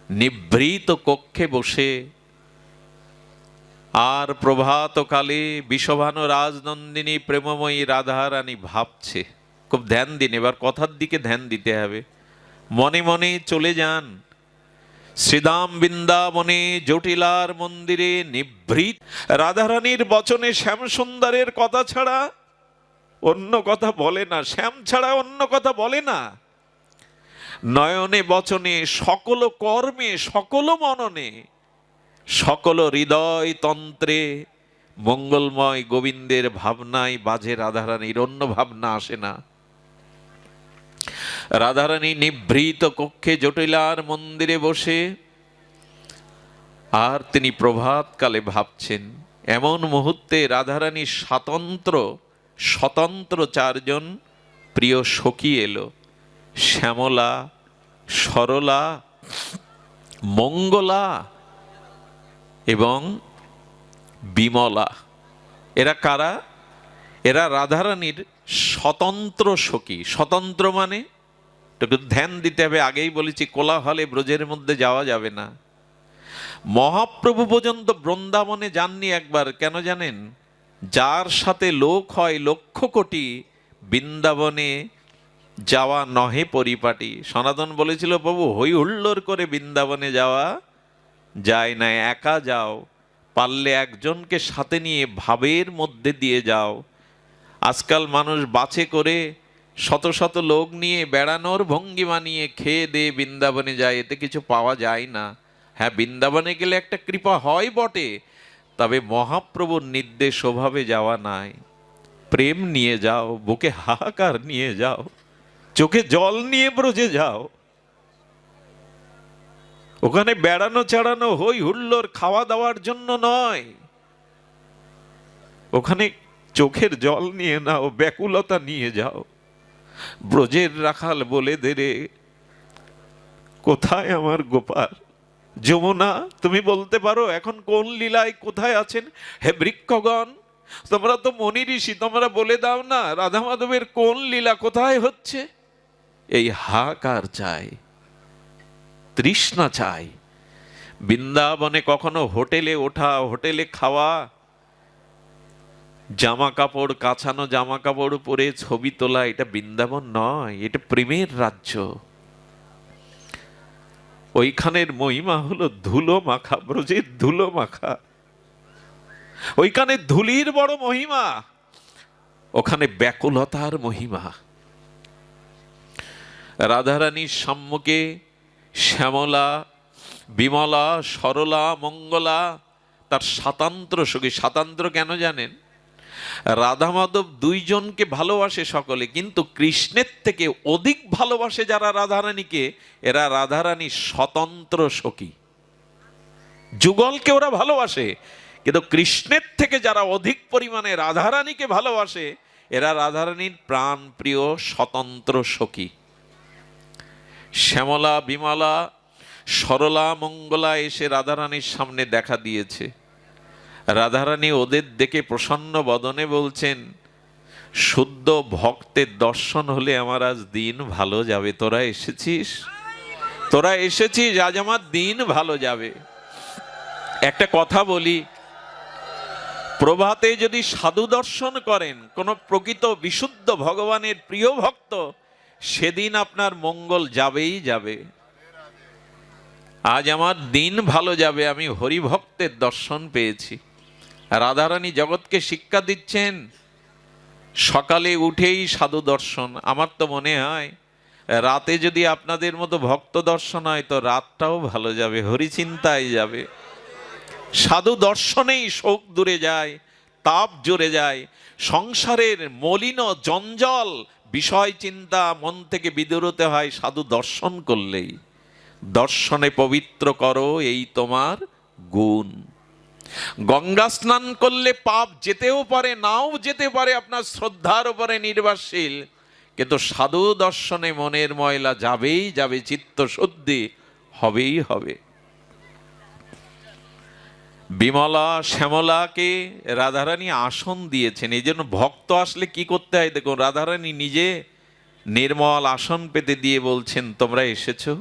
নিভৃত কক্ষে বসে আর প্রভাতকালে বিষভানু রাজনন্দিনী প্রেমময়ী রাধারানী ভাবছে। খুব ধ্যান দিন, এবার কথার দিকে ধ্যান দিতে হবে। মনে মনে চলে যান শ্রীধাম বৃন্দাবনে জটিলার মন্দিরে নিভৃত। রাধারানীর বচনে শ্যাম সুন্দরের কথা ছাড়া অন্য কথা বলে না, শ্যাম ছাড়া অন্য কথা বলে না। নয়নে বচনে সকল কর্মে সকল মননে সকল হৃদয় তন্ত্রে মঙ্গলময় গোবিন্দের ভাবনায় বাজে রাধারানীর, অন্য ভাবনা আসে না। রাধারানী নিভৃত কক্ষে জটিলার মন্দিরে বসে আর তিনি প্রভাতকালে ভাবছেন। এমন মুহূর্তে রাধারানীর স্বতন্ত্র চারজন প্রিয় সখী এলো, শ্যামলা, সরলা, মঙ্গলা এবং বিমলা। এরা কারা? এরা রাধারানীর স্বতন্ত্র সখী। স্বতন্ত্র মানে একটু ধ্যান দিতে হবে, আগেই বলেছি কোলাহলে ব্রজের মধ্যে যাওয়া যাবে না। মহাপ্রভু পর্যন্ত বৃন্দাবনে যাননি একবার, কেন জানেন? যার সাথে লোক হয় লক্ষ কোটি, বৃন্দাবনে যাওয়া নহে পরিপাটি। সনাতন বলেছিল প্রভু হই হুল্লোড় করে বৃন্দাবনে যাওয়া যায় না, একা যাও, পারলে একজনকে সাথে নিয়ে ভাবের মধ্যে দিয়ে যাও। আজকাল মানুষ বাছে করে শত শত লোক নিয়ে বেড়ানোর ভঙ্গিমা নিয়ে খেয়ে দিয়ে বৃন্দাবনে যায়, এতে কিছু পাওয়া যায় না। হ্যাঁ, বৃন্দাবনে গেলে একটা কৃপা হয় বটে, তবে মহাপ্রভুর নির্দেশ ওভাবে যাওয়া নাই। প্রেম নিয়ে যাও, বুকে হাহাকার নিয়ে যাও, চোখে জল নিয়ে ব্রজে যাও। ওখানে বেড়ানো চাড়ানো হই হুল্লোড় খাওয়া দাওয়ার জন্য নয়, ওখানে চোখের জল নিয়ে নাও, ব্যাকুলতা নিয়ে যাও। ব্রজের রাখাল বলে দে রে, কোথায় আমার গোপাল? যমুনা, তুমি বলতে পারো এখন কোন লীলায় কোথায় আছেন? হে বৃক্ষগণ, তোমরা তো মনি ঋষি, তোমরা বলে দাও না রাধা মাধবের কোন লীলা কোথায় হচ্ছে? এই হাহাকার চাই, তৃষ্ণা চাই। বৃন্দাবনে কখনো হোটেলে ওঠা, হোটেলে খাওয়া, জামা কাপড় কাছানো জামা কাপড় পরে ছবি তোলা, এটা বৃন্দাবন নয়, এটা প্রেমের রাজ্য। ওইখানের মহিমা হলো ধুলো মাখা, ব্রজের ধুলো মাখা। ওইখানে ধুলির বড় মহিমা, ওখানে ব্যাকুলতার মহিমা। রাধারানীর সম্মুখে শ্যামলা, বিমলা, সরলা, মঙ্গলা তার স্বাতন্ত্র সখী। স্বাতন্ত্র কেন জানেন? রাধা মাধব দুইজনকে ভালোবাসে সকলে, কিন্তু কৃষ্ণের থেকে অধিক ভালোবাসে যারা রাধারানীকে, এরা রাধারানীর স্বতন্ত্র সখী। যুগলকে ওরা ভালোবাসে, কিন্তু কৃষ্ণের থেকে যারা অধিক পরিমাণে রাধারানীকে ভালোবাসে, এরা রাধারানীর প্রাণ প্রিয় স্বতন্ত্র সখী। শ্যামলা, বিমলা, সরলা, মঙ্গলা এসে রাধারানীর সামনে দেখা দিয়েছে। রাধারানী ওদের দেখে প্রসন্ন বদনে বলছেন, শুদ্ধ ভক্তের দর্শন হলে আমার আজ দিন ভালো যাবে। তোরা এসেছিস, তোরা এসেছিস, আজ আমার দিন ভালো যাবে। একটা কথা বলি, প্রভাতে যদি সাধু দর্শন করেন কোন প্রকৃত বিশুদ্ধ ভগবানের প্রিয় ভক্ত, সেদিন আপনার মঙ্গল যাবেই যাবে। আজ আমার দিন ভালো যাবে, আমি হরিভক্তের দর্শন পেয়েছি। রাধারানী জগৎকে শিক্ষা দিচ্ছেন, সকালে উঠেই সাধু দর্শন। আমার তো মনে হয় রাতে যদি আপনাদের মতো ভক্ত দর্শন হয় তো রাতটাও ভালো যাবে, হরিচিন্তায় যাবে। সাধু দর্শনেই শোক দূরে যায়, তাপ জুড়ে যায়, সংসারের মলিন জঞ্জল বিষয় চিন্তা মন থেকে বিদূরত হয় সাধু দর্শন করলেই। দর্শনে পবিত্র করো এই তোমার গুণ। গঙ্গা স্নান করলে পাপ যেতেও পারে, নাও যেতে পারে, আপনার শ্রদ্ধার উপরে নির্ভরশীল, কিন্তু সাধু দর্শনে মনের ময়লা যাবেই যাবে, চিত্ত শুদ্ধি হবেই হবে। বিমলা, শ্যামলাকে রাধারানী আসন দিয়েছেন, এই জন্য ভক্ত আসলে কি করতে হয় দেখুন, রাধারানী নিজে নির্মল আসন পেতে দিয়ে বলছেন, তোমরা এসেছো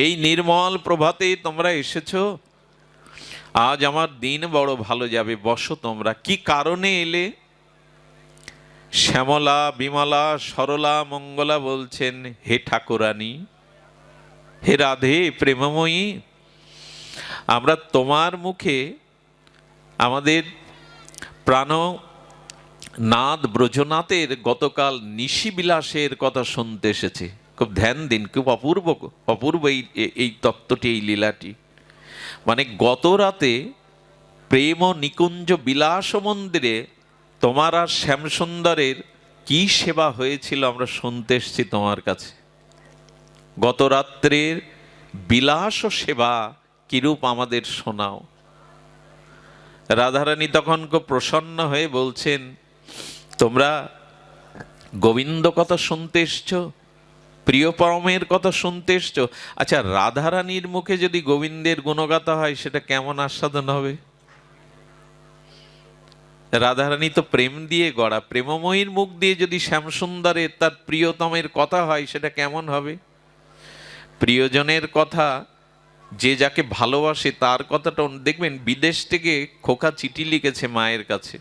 এই নির্মল প্রভাতে, তোমরা এসেছো, আজ আমার দিন বড় ভালো যাবে, বসো তোমরা। কি কারণে এলে? শ্যামলা, বিমলা, সরলা, মঙ্গলা বলছেন, হে ঠাকুরানী, হে রাধে প্রেমময়ী, আমরা তোমার মুখে আমাদের প্রাণনাথ ব্রজনাথের গতকাল নিশিবিলাসের কথা শুনতে এসেছি। খুব ধ্যান দিন, খুব অপূর্ব অপূর্ব এই তত্ত্বটি, এই লীলাটি। মানে গত রাতে প্রেম নিকুঞ্জ বিলাস মন্দিরে তোমার আর শ্যামসুন্দরের কি সেবা হয়েছিল আমরা শুনতে এসছি তোমার কাছে। গত রাত্রের বিলাস ও সেবা কিরূপ আমাদের শোনাও। রাধারানী তখন খুব প্রসন্ন হয়ে বলছেন, তোমরা গোবিন্দ কথা শুনতে এসছো, প্রিয় পরমের কথা শুনতে এসছো। আচ্ছা, রাধারানীর মুখে যদি গোবিন্দের গুণগাথা হয় সেটা কেমন আস্বাদন হবে? রাধারানী তো প্রেম দিয়ে গড়া, প্রেমময়ীর মুখ দিয়ে যদি শ্যামসুন্দরের তার প্রিয়তমের কথা হয় সেটা কেমন হবে? প্রিয়জনের কথা, যে যাকে ভালোবাসে তার কথাটা দেখবেন। বিদেশ থেকে খোকা চিঠি লিখেছে মায়ের কাছে,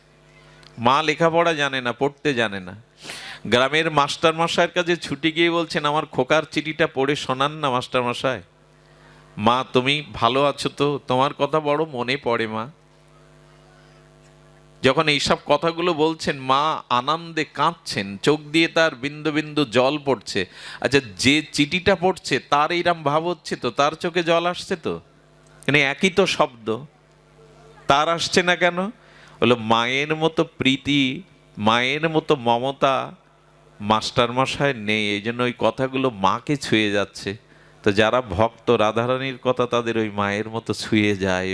মা লেখাপড়া জানে না, পড়তে জানে না। গ্রামের মাস্টার মশাইয়ের কাছে ছুটি গিয়ে বলছেন, আমার খোকার চিঠিটা পড়ে শোনান না মাস্টার মশাই। মা, তুমি ভালো আছো তো? তোমার কথা বড় মনে পড়ে মা। যখন এইসব কথাগুলো বলছেন, মা আনন্দে কাঁদছেন, চোখ দিয়ে তার বিন্দু বিন্দু জল পড়ছে। আচ্ছা, যে চিঠিটা পড়ছে তার এইরকম ভাব হচ্ছে তো? তার চোখে জল আসছে তো? মানে একই তো শব্দ, তার আসছে না কেন? হলো মায়ের মতো প্রীতি, মায়ের মতো মমতা মাস্টার মশাই নেই, এই জন্য ওই কথাগুলো মাকে ছুঁয়ে যাচ্ছে। তো যারা ভক্ত রাধারানীর কথা, তাদের ওই মায়ের মতো ছুঁয়ে যায়।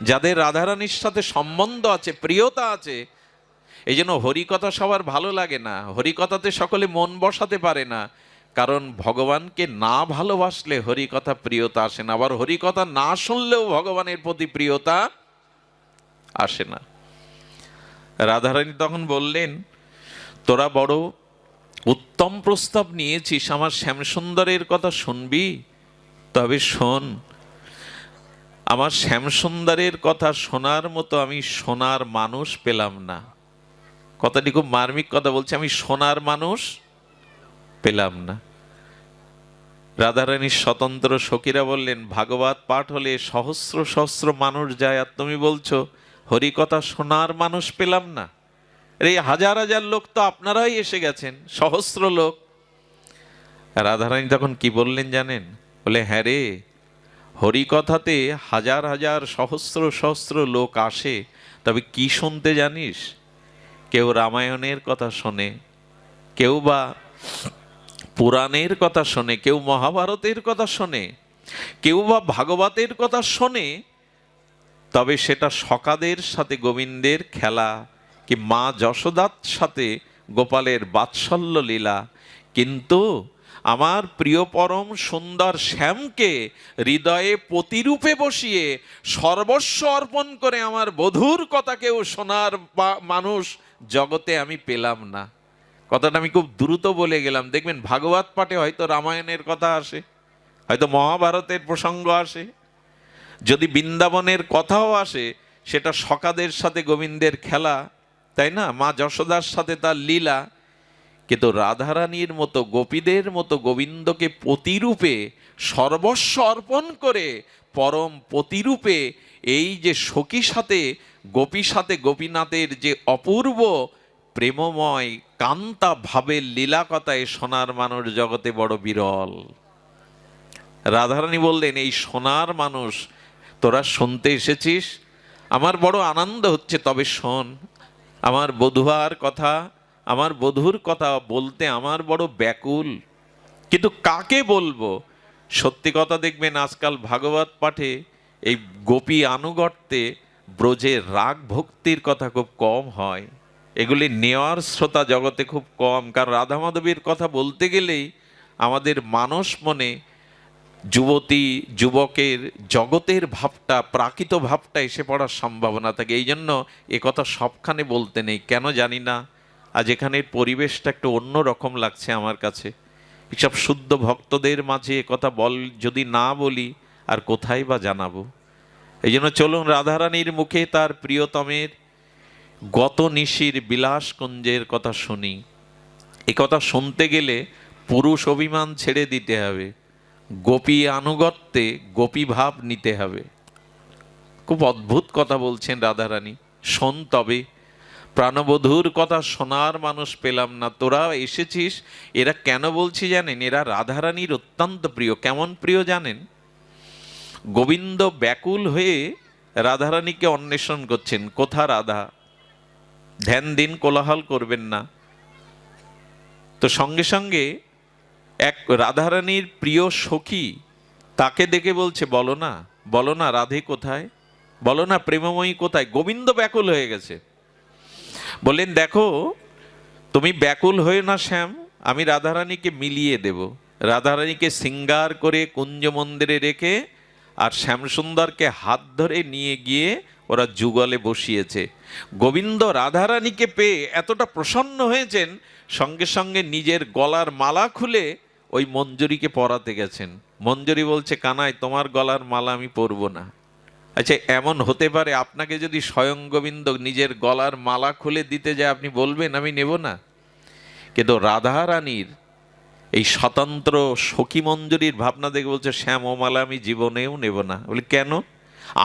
যাদের রাধারানীর সাথে সম্বন্ধ আছে, প্রিয়তা আছে, এই জন্য হরিকথা সবার ভালো লাগে না, হরিকথাতে সকলে মন বসাতে পারে না। কারণ ভগবানকে না ভালোবাসলে হরিকথা প্রিয়তা আসে না, আবার হরিকথা না শুনলেও ভগবানের প্রতি প্রিয়তা আসে না। রাধারানী তখন বললেন, তোরা বড় উত্তম প্রস্তাব নিয়েছিস, আমার শ্যামসুন্দরের কথা শুনবি? তবে শোন, আমার শ্যামসুন্দরের কথা শোনার মতো আমি সোনার মানুষ পেলাম না। কথাটি খুব মার্মিক কথা বলছে, আমি সোনার মানুষ পেলাম না। রাধারানীর স্বতন্ত্র সখীরা বললেন, ভাগবত পাঠ হলে সহস্র সহস্র মানুষ যায়, আর তুমি বলছো হরিকথা শোনার মানুষ পেলাম না? এই হাজার হাজার লোক তো আপনারাই এসে গেছেন, সহস্র লোক। রাধারানী তখন কি বললেন জানেন? বলে, হ্যাঁ রে, হরিকথাতে হাজার হাজার সহস্র সহস্র লোক আসে, তবে কি শুনতে জানিস? কেউ রামায়ণের কথা শোনে, কেউ বা পুরাণের কথা শোনে, কেউ মহাভারতের কথা শোনে, কেউ বা ভাগবতের কথা শোনে, তবে সেটা সখাদের সাথে গোবিন্দের খেলা, কি মা যশোদার সাথে গোপালের বাৎসল্য লীলা। কিন্তু আমার প্রিয় পরম সুন্দর শ্যামকে হৃদয়ে প্রতিরূপে বসিয়ে সর্বস্ব অর্পণ করে আমার বধূর কথা কেউ শোনার মানুষ জগতে আমি পেলাম না। কথাটা আমি খুব দ্রুত বলে গেলাম। দেখবেন ভাগবত পাঠে হয়তো রামায়ণের কথা আসে, হয়তো মহাভারতের প্রসঙ্গ আসে, যদি বৃন্দাবনের কথাও আসে, সেটা সখাদের সাথে গোবিন্দের খেলা, তাই না, মা যশোদার সাথে তার লীলা। কিন্তু রাধারানীর মতো, গোপীদের মতো গোবিন্দকে প্রতিরূপে সর্বস্ব অর্পণ করে পরম প্রতিরূপে এই যে সখী সাথে গোপী সাথে গোপীনাথের যে অপূর্ব প্রেমময় কান্তা ভাবের লীলা কথায় সোনার মানুষ জগতে বড় বিরল। রাধারানী বললেন, এই সোনার মানুষ তোরা শুনতে এসেছিস, আমার বড় আনন্দ হচ্ছে। তবে শোন, আমার বধূয়ার কথা, আমার বধূর কথা বলতে আমার বড় ব্যাকুল, কিন্তু কাকে বলবো? সত্যি কথা, দেখবেন আজকাল ভাগবত পাঠে এই গোপী আনুগত্যে ব্রজের রাগ ভক্তির কথা খুব কম হয়, এগুলি নেওয়ার শ্রোতা জগতে খুব কম। কারণ রাধা মাধবীর কথা বলতে গেলেই আমাদের মানস মনে যুবতী যুবকের জগতের ভাবটা, প্রাকৃত ভাবটা এসে পড়ার সম্ভাবনা থাকে। এই জন্য এ কথা সবখানে বলতে নেই, কেন জানি না। আজ এখানের পরিবেশটা একটু অন্য রকম লাগছে আমার কাছে। এসব শুদ্ধ ভক্তদের মাঝে এ কথা যদি না বলি আর কোথায় বা জানাবো। এই জন্য চলুন রাধারানীর মুখে তার প্রিয়তমের গত নিশির বিলাসকুঞ্জের কথা শুনি। এ কথা শুনতে গেলে পুরুষ অভিমান ছেড়ে দিতে হবে, গোপী আনুগত্যে গোপী ভাব নিতে হবে। খুব অদ্ভুত কথা বলছেন রাধারানী। শোন তবে, প্রাণবধূর কথা শোনার মানুষ পেলাম না, তোরা এসেছিস। এরা কেন বলছি জানেন? এরা রাধারানীর অত্যন্ত প্রিয়। কেমন প্রিয় জানেন? গোবিন্দ ব্যাকুল হয়ে রাধারানীকে অন্বেষণ করছেন, কোথা রাধা, ধ্যান দিন, কোলাহল করবেন না। তো সঙ্গে সঙ্গে এক রাধারানীর প্রিয় সখী তাকে দেখে বলছে, বলো না, বলো না রাধে কোথায়, বলো না প্রেমময়ী কোথায়। গোবিন্দ ব্যাকুল হয়ে গেছে। বললেন, দেখো তুমি ব্যাকুল হয়ে না শ্যাম, আমি রাধারানীকে মিলিয়ে দেব। রাধারানীকে শৃঙ্গার করে কুঞ্জ মন্দিরে রেখে আর শ্যামসুন্দরকে হাত ধরে নিয়ে গিয়ে ওরা যুগলে বসিয়েছে। গোবিন্দ রাধারানীকে পেয়ে এতটা প্রসন্ন হয়েছেন, সঙ্গে সঙ্গে নিজের গলার মালা খুলে ওই মঞ্জুরিকে পরাতে গেছেন। মঞ্জুরি বলছে, কানাই তোমার গলার মালা আমি পরবো না। আচ্ছা, এমন হতে পারে আপনাকে যদি স্বয়ং গোবিন্দ নিজের গলার মালা খুলে দিতে যায়, আপনি বলবেন আমি নেব না? কিন্তু রাধারানীর এই স্বতন্ত্র সখী মঞ্জুরির ভাবনা দেখে বলছে, শ্যাম ও মালা আমি জীবনেও নেব না। বলি, কেন?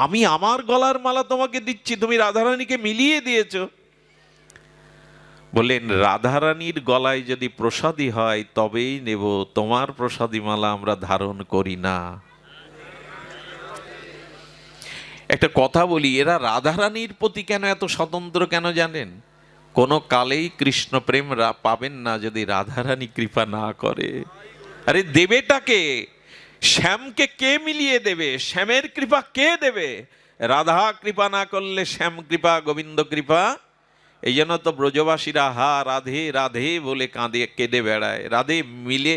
আমি আমার গলার মালা তোমাকে দিচ্ছি, তুমি রাধারানীকে মিলিয়ে দিয়েছ। বললেন, রাধারানীর গলায় যদি প্রসাদী হয় তবেই নেব, তোমার প্রসাদী মালা আমরা ধারণ করি না। একটা কথা বলি, এরা রাধারানীর প্রতি কেন এত স্বতন্ত্র কেন জানেন? কোনো কালেই কৃষ্ণ প্রেম পাবেন না যদি রাধারানী কৃপা না করে। আরে দেবেটাকে, শ্যামকে কে মিলিয়ে দেবে? শ্যামের কৃপা কে দেবে? রাধা কৃপা না করলে শ্যাম কৃপা, গোবিন্দ কৃপা। এই জন্য তো ব্রজবাসীরা হা রাধে রাধে বলে কাঁদে কেঁদে বেড়ায়। রাধে মিলে,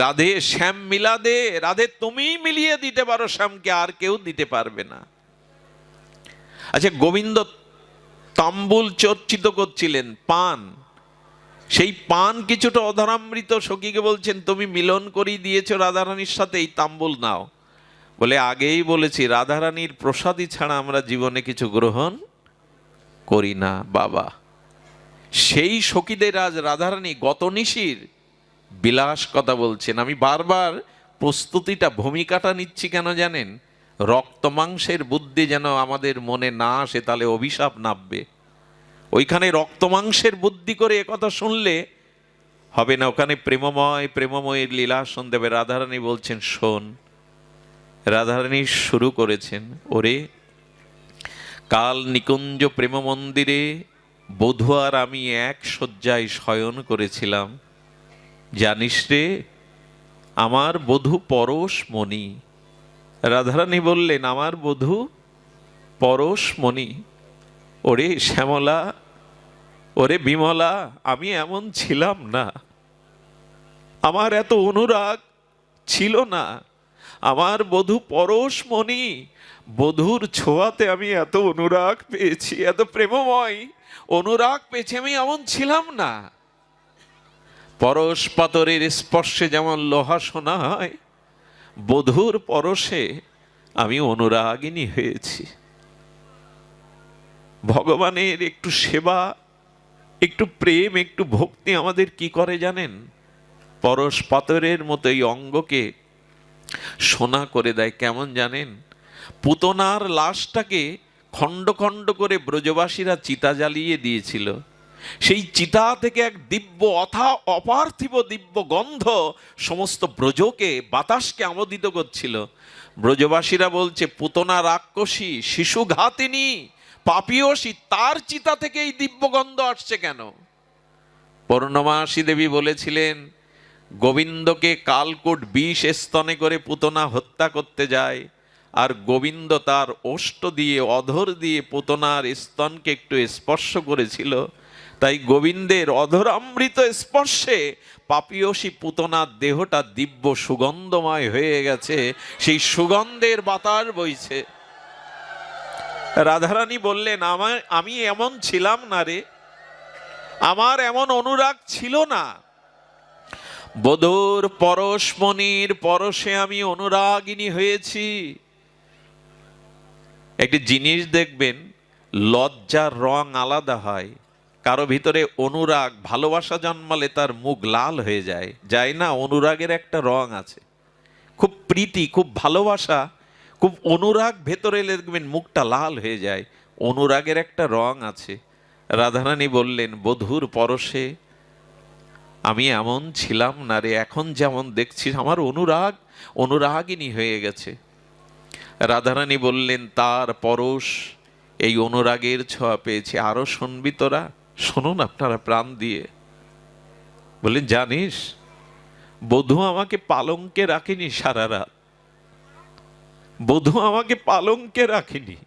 রাধে শ্যাম মিলা দে, রাধে তুমি মিলিয়ে দিতে পারো শ্যামকে, আর কেউ দিতে পারবে না। আচ্ছা, গোবিন্দ তাম্বুল চর্চিত করছিলেন, পান, সেই পান কিছুটা অধরামৃত সখীকে বলছেন, তুমি মিলন করিয়ে দিয়েছ রাধারানীর সাথে, এই তাম্বুল নাও। বলে, আগেই বলেছি রাধারানীর প্রসাদী ছাড়া আমরা জীবনে কিছু গ্রহণ করি না বাবা। সেই সখীদের আজ রাধারানী গত নিশির বিলাস কথা বলছেন। আমি বারবার প্রস্তুতিটা, ভূমিকাটা নিচ্ছি কেন জানেন? রক্ত মাংসের বুদ্ধি যেন আমাদের মনে না আসে, তাহলে অভিশাপ নামবে। ওইখানে রক্ত মাংসের বুদ্ধি করে একথা শুনলে হবে না। ওখানে প্রেমময়, প্রেমময়ের লীলা শুনতে হবে। রাধারানী বলছেন, শোন। রাধারানী শুরু করেছেন, ওরে কাল নিকুঞ্জ প্রেম মন্দিরে বধূ আর আমি এক শয্যায় শয়ন করেছিলাম। জানিস রে, আমার বধূ পরশমণি। রাধারানী বললেন, আমার বধূ পরশমণি। ওরে শ্যামলা, ওরে বিমলা, আমি এমন ছিলাম না, আমার এত অনুরাগ ছিল না। আমার বধূ পরশমণি, বধূর ছোঁয়াতে আমি এত অনুরাগ পেয়েছি, এত প্রেমময় অনুরাগ পেয়েছি, আমি এমন ছিলাম না। পরশ পাতরের স্পর্শে যেমন লোহা সোনা হয়, বধূর পরশে আমি অনুরাগিনী হয়েছি। ভগবানের একটু সেবা, একটু প্রেম, একটু ভক্তি আমাদের কি করে জানেন? পরশ পাতরের মতো এই অঙ্গকে সোনা করে দেয়। কেমন জানেন? পুতনার লাশটাকে খণ্ড খণ্ড করে ব্রজবাসীরা চিতা জ্বালিয়ে দিয়েছিল। সেই চিতা থেকে এক দিব্য অপার্থিব দিব্য গন্ধ সমস্ত ব্রজকে, বাতাসকে আমোদিত করছিল। ব্রজবাসীরা বলছে, পুতনা রাক্ষসী, শিশু ঘাতিনী, পাপিয়সী, তার চিতা থেকে এই দিব্য গন্ধ আসছে কেন? পূর্ণমাসী দেবী বলেছিলেন, গোবিন্দকে কালকূট বিষ স্তনে করে পুতনা হত্যা করতে যায়, আর গোবিন্দ তার ওষ্ঠ দিয়ে, অধর দিয়ে পুতনার স্তনকে একটু স্পর্শ করেছিল। তাই গোবিন্দের অধরামৃত স্পর্শে পাপিয়সী পুতনার দেহটা দিব্য সুগন্ধময় হয়ে গেছে, সেই সুগন্ধের বাতাস বইছে। রাধারানী বললেন, আমি এমন ছিলাম না রে, আমার এমন অনুরাগ ছিল না। বধূর পরশমণির পরশে আমি অনুরাগিনী হয়েছি। একটি জিনিস দেখবেন, লজ্জার রং আলাদা হয়। কারো ভিতরে অনুরাগ, ভালোবাসা জন্মালে তার মুখ লাল হয়ে যায়, যায় না? অনুরাগের একটা রং আছে, খুব প্রীতি, খুব ভালোবাসা, খুব অনুরাগ ভেতরে এলে দেখবেন মুখটা লাল হয়ে যায়। অনুরাগের একটা রং আছে। রাধারানী বললেন, বধূর পরশে আমি এমন ছিলাম না রে, এখন যেমন দেখছিস আমার অনুরাগিনী হয়ে গেছে। রাধারানী বললেন, তার পরশ এই অনুরাগের ছোঁয়া পেয়েছে, আরো শুনবি তোরা? শুনুন আপনারা প্রাণ দিয়ে। বললেন, জানিস বধূ আমাকে পালঙ্কে রাখেনি সারা রাত, বধূ আমাকে পালঙ্কে রাখেনি।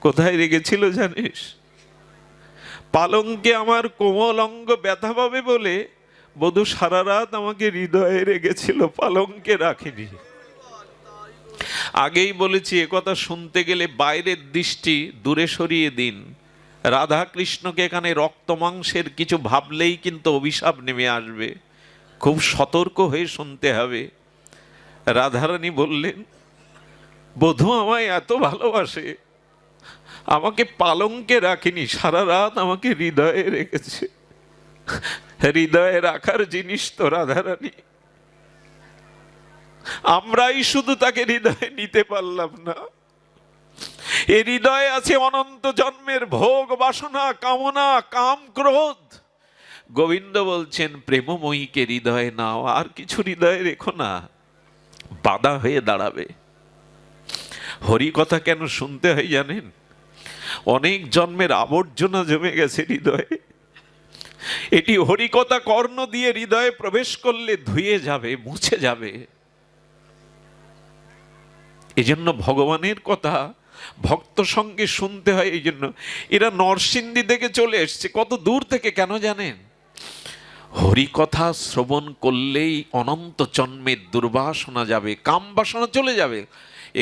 কোথায় রেখেছিল জানিস? পালঙ্কে আমার কোমল অঙ্গ ব্যথা পাবে বলে বধূ সারা রাত আমাকে হৃদয়ে রেখেছিল, পালঙ্কে রাখেনি। আগেই বলেছি, একথা শুনতে গেলে বাইরের দৃষ্টি দূরে সরিয়ে দিন। রাধা কৃষ্ণকে এখানে রক্ত মাংসের কিছু ভাবলেই কিন্তু অভিশাপ নেমে আসবে, খুব সতর্ক হয়ে শুনতে হবে। রাধারানী বললেন, বধূ আমায় এত ভালোবাসে, আমাকে পালঙ্কে রাখিনি, সারা রাত আমাকে হৃদয়ে রেখেছে। হৃদয়ে রাখার জিনিস তো রাধারানী, আমরাই শুধু তাকে হৃদয়ে নিতে পারলাম না। এ হৃদয়ে আছে অনন্ত জন্মের ভোগ বাসনা, কামনা, কাম, ক্রোধ। গোবিন্দ বলছেন, প্রেমময়ীকে হৃদয়ে নাও, আর কিছু হৃদয়ে রেখো না, বাধা হয়ে দাঁড়াবে। হরি কথা কেন শুনতে হয় জানেন? অনেক জন্মের আবর্জনা জমে গেছে হৃদয়ে, এটি হরিকথা কর্ণ দিয়ে হৃদয়ে প্রবেশ করলে ধুয়ে যাবে, মুছে যাবে। এজন্য ভগবানের কথা ভক্ত সঙ্গে শুনতে হয়। এই জন্য এরা নরসিংদী থেকে চলে এসছে, কত দূর থেকে, কেন জানেন? হরিকথা শ্রবণ করলেই অনন্ত জন্মের দুর্বাসনা যাবে, কাম বাসনা চলে যাবে।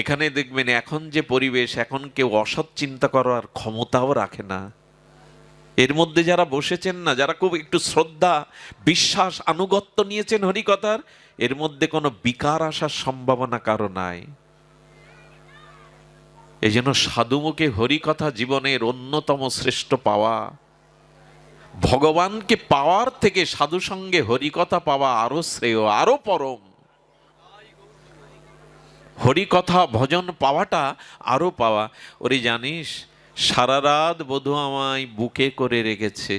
এখানে দেখবেন এখন যে পরিবেশ, এখন কেউ অসৎ চিন্তা করার ক্ষমতাও রাখে না। এর মধ্যে যারা বসেছেন না, যারা খুব একটু শ্রদ্ধা, বিশ্বাস, আনুগত্য নিয়েছেন হরিকথার, এর মধ্যে কোনো বিকার আসার সম্ভাবনা কারো নাই। এই জন্য সাধুমুখে হরিকথা জীবনের অন্যতম শ্রেষ্ঠ পাওয়া। ভগবানকে পাওয়ার থেকে সাধু সঙ্গে হরিকথা পাওয়া আরো শ্রেয়, আরো পরম। হরিকথা ভজন পাওয়াটা আরো পাওয়া। ওরে জানিস, সারা রাত বধূ আমায় বুকে করে রেখেছে।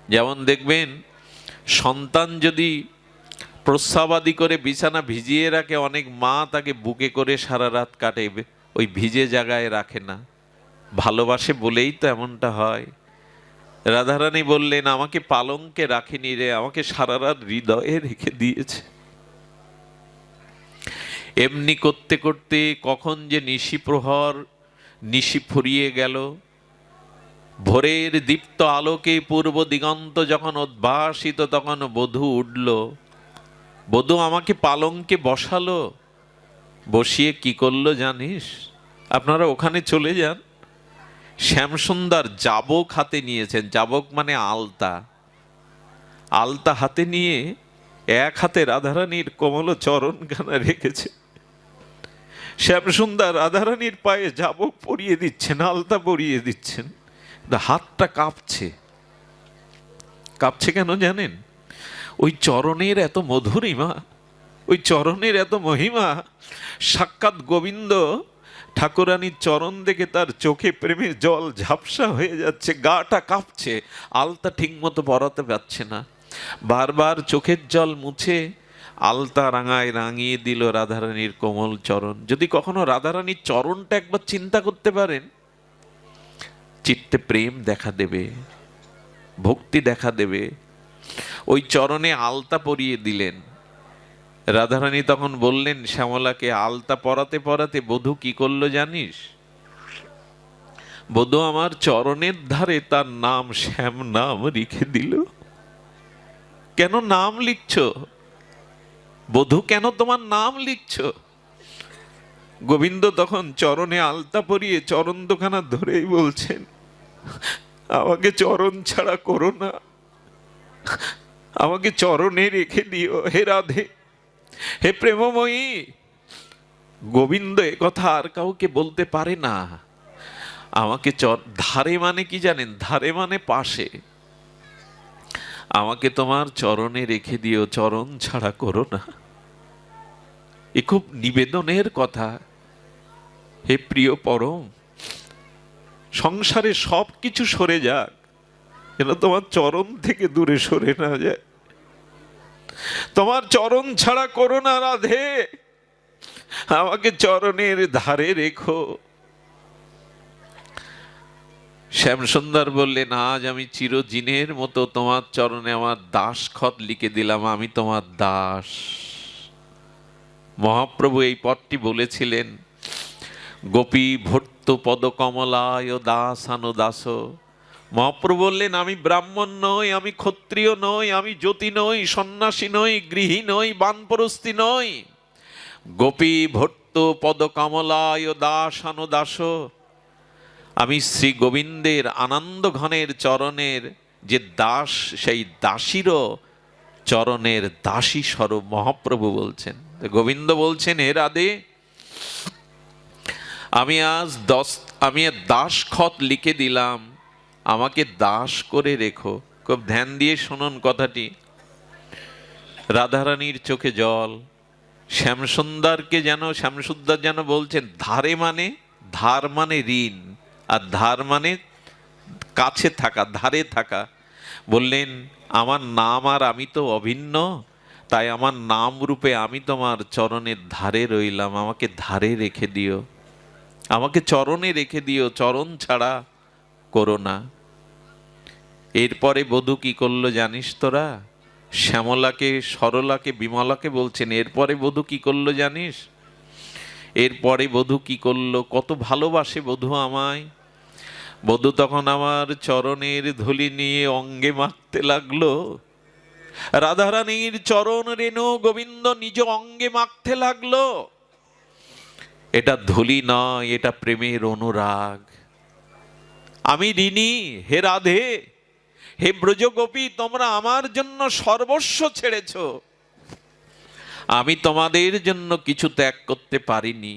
যেমন দেখবেন, সন্তান যদি প্রস্রাবাদি করে বিছানা ভিজিয়ে রাখে, অনেক মা তাকে বুকে করে সারা রাত কাটে, ওই ভিজে জায়গায় রাখে না, ভালোবাসে বলেই তো এমনটা হয়। রাধারানী বললেন, আমাকে পালঙ্কে রাখেনি রে, আমাকে সারা রাত হৃদয়ে রেখে দিয়েছে। এমনি করতে করতে কখন যে নিশি প্রহর, নিশি ফুরিয়ে গেল। ভোরের দীপ্ত আলোকে পূর্ব দিগন্ত যখন উদ্ভাসিত, তখন বধূ উঠল। বধূ আমাকে পালঙ্কে বসালো, বসিয়ে কি করলো জানিস? আপনারা ওখানে চলে যান, শ্যামসুন্দর জাবক হাতে নিয়েছেন। জাবক মানে আলতা। আলতা হাতে নিয়ে এক হাতে রাধারানীর কোমল চরণ খানা রেখেছে। শ্যামসুন্দর রাধারানীর পায়ে জাবক পরিয়ে দিচ্ছেন, আলতা পরিয়ে দিচ্ছেন। হাতটা কাঁপছে। কাঁপছে কেন জানেন? ওই চরণের এত মধুরিমা, ওই চরণের এত মহিমা। সাক্ষাৎ গোবিন্দ ঠাকুরানীর চরণ দেখে তার চোখে প্রেমের জল ঝাপসা হয়ে যাচ্ছে, গাটা কাঁপছে। আলতা ঠিক মতো পরাতে পারছে না, বারবার চোখের জল মুছে আলতা রাঙায় রাঙিয়ে দিল রাধারানীর কোমল চরণ। যদি কখনো রাধারানীর চরণটা একবার চিন্তা করতে পারেন, চিত্তে প্রেম দেখা দেবে, ভক্তি দেখা দেবে। ওই চরণে আলতা পরিয়ে দিলেন। রাধারানী তখন বললেন শ্যামলাকে, আলতা পরাতে পরাতে বধূ কি করলো জানিস? বধূ আমার চরণের ধারে তার নাম, শ্যাম নাম লিখে দিল। কেন নাম লিখছ বধূ, কেন তোমার নাম লিখছ? গোবিন্দ তখন চরণে আলতা পরিয়ে চরণ দুখানা ধরেই বলছেন, আমাকে চরণ ছাড়া করো না, আমাকে চরণে রেখে দিও হে রাধে, হে প্রেমময়ী। গোবিন্দ এ কথা আর কাউকে বলতে পারে না। আমাকে ধারে মানে কি জানেন? ধারে মানে পাশে। আমাকে তোমার চরণে রেখে দিও, চরণ ছাড়া করো না। এ খুব নিবেদনের কথা। হে প্রিয় পরম, সংসারে সব কিছু সরে যাক, যেন তোমার চরণ থেকে দূরে সরে না যায়। তোমার চরণ ছাড়া করো না রাধে, আমাকে চরণের ধারে রেখো। শ্যামসুন্দর বললেন, আজ আমি চিরদিনের মতো তোমার চরণে আমার দাসখত লিখে দিলাম, আমি তোমার দাস। মহাপ্রভু এই পদটি বলেছিলেন, গোপী ভর্ত পদ কমলায় দাসানো দাস। মহাপ্রভু বললেন, আমি ব্রাহ্মণ নই, আমি ক্ষত্রিয় নই, আমি জ্যোতি নই, সন্ন্যাসী নই, গৃহী নই, বানপ্রস্থি নই। গোপী ভর্ত পদ কমলায় দাসানো দাস। আমি শ্রী গোবিন্দের আনন্দ ঘনের চরণের যে দাস, সেই দাসীরও চরণের দাসী স্বরূপ মহাপ্রভু বলছেন। গোবিন্দ বলছেন, হে রাধে, আমি আজ দাসখত লিখে দিলাম, আমাকে দাস করে রেখো। খুব ধ্যান দিয়ে শুনুন কথাটি। রাধারানীর চোখে জল। শ্যামসুন্দর যেন বলছেন, ধারে মানে, ধার মানে ঋণ, আর ধার মানে কাছে থাকা, ধারে থাকা। বললেন, আমার নাম আর আমি তো অভিন্ন, তাই আমার নাম রূপে আমি তোমার চরণের ধারে রইলাম, আমাকে ধারে রেখে দিও, আমাকে চরণে রেখে দিও, চরণ ছাড়া করো না। এরপরে বধূ কি করলো জানিস তোরা? শ্যামলাকে, সরলাকে, বিমলাকে বলছেন, এরপরে বধূ কি করলো জানিস? এরপরে বধূ কি করলো? কত ভালোবাসে বধূ আমায়। বধূ তখন আমার চরণের ধুলি নিয়ে অঙ্গে মাখতে লাগলো। রাধারানীর চরণ রেণু গোবিন্দ নিজ অঙ্গে মাখতে লাগলো। এটা ধুলি নয়, এটা প্রেমের অনুরাগ। আমি ঋণী হে রাধে, হে ব্রজগোপী, তোমরা আমার জন্য সর্বস্ব ছেড়েছ, আমি তোমাদের জন্য কিছু ত্যাগ করতে পারিনি।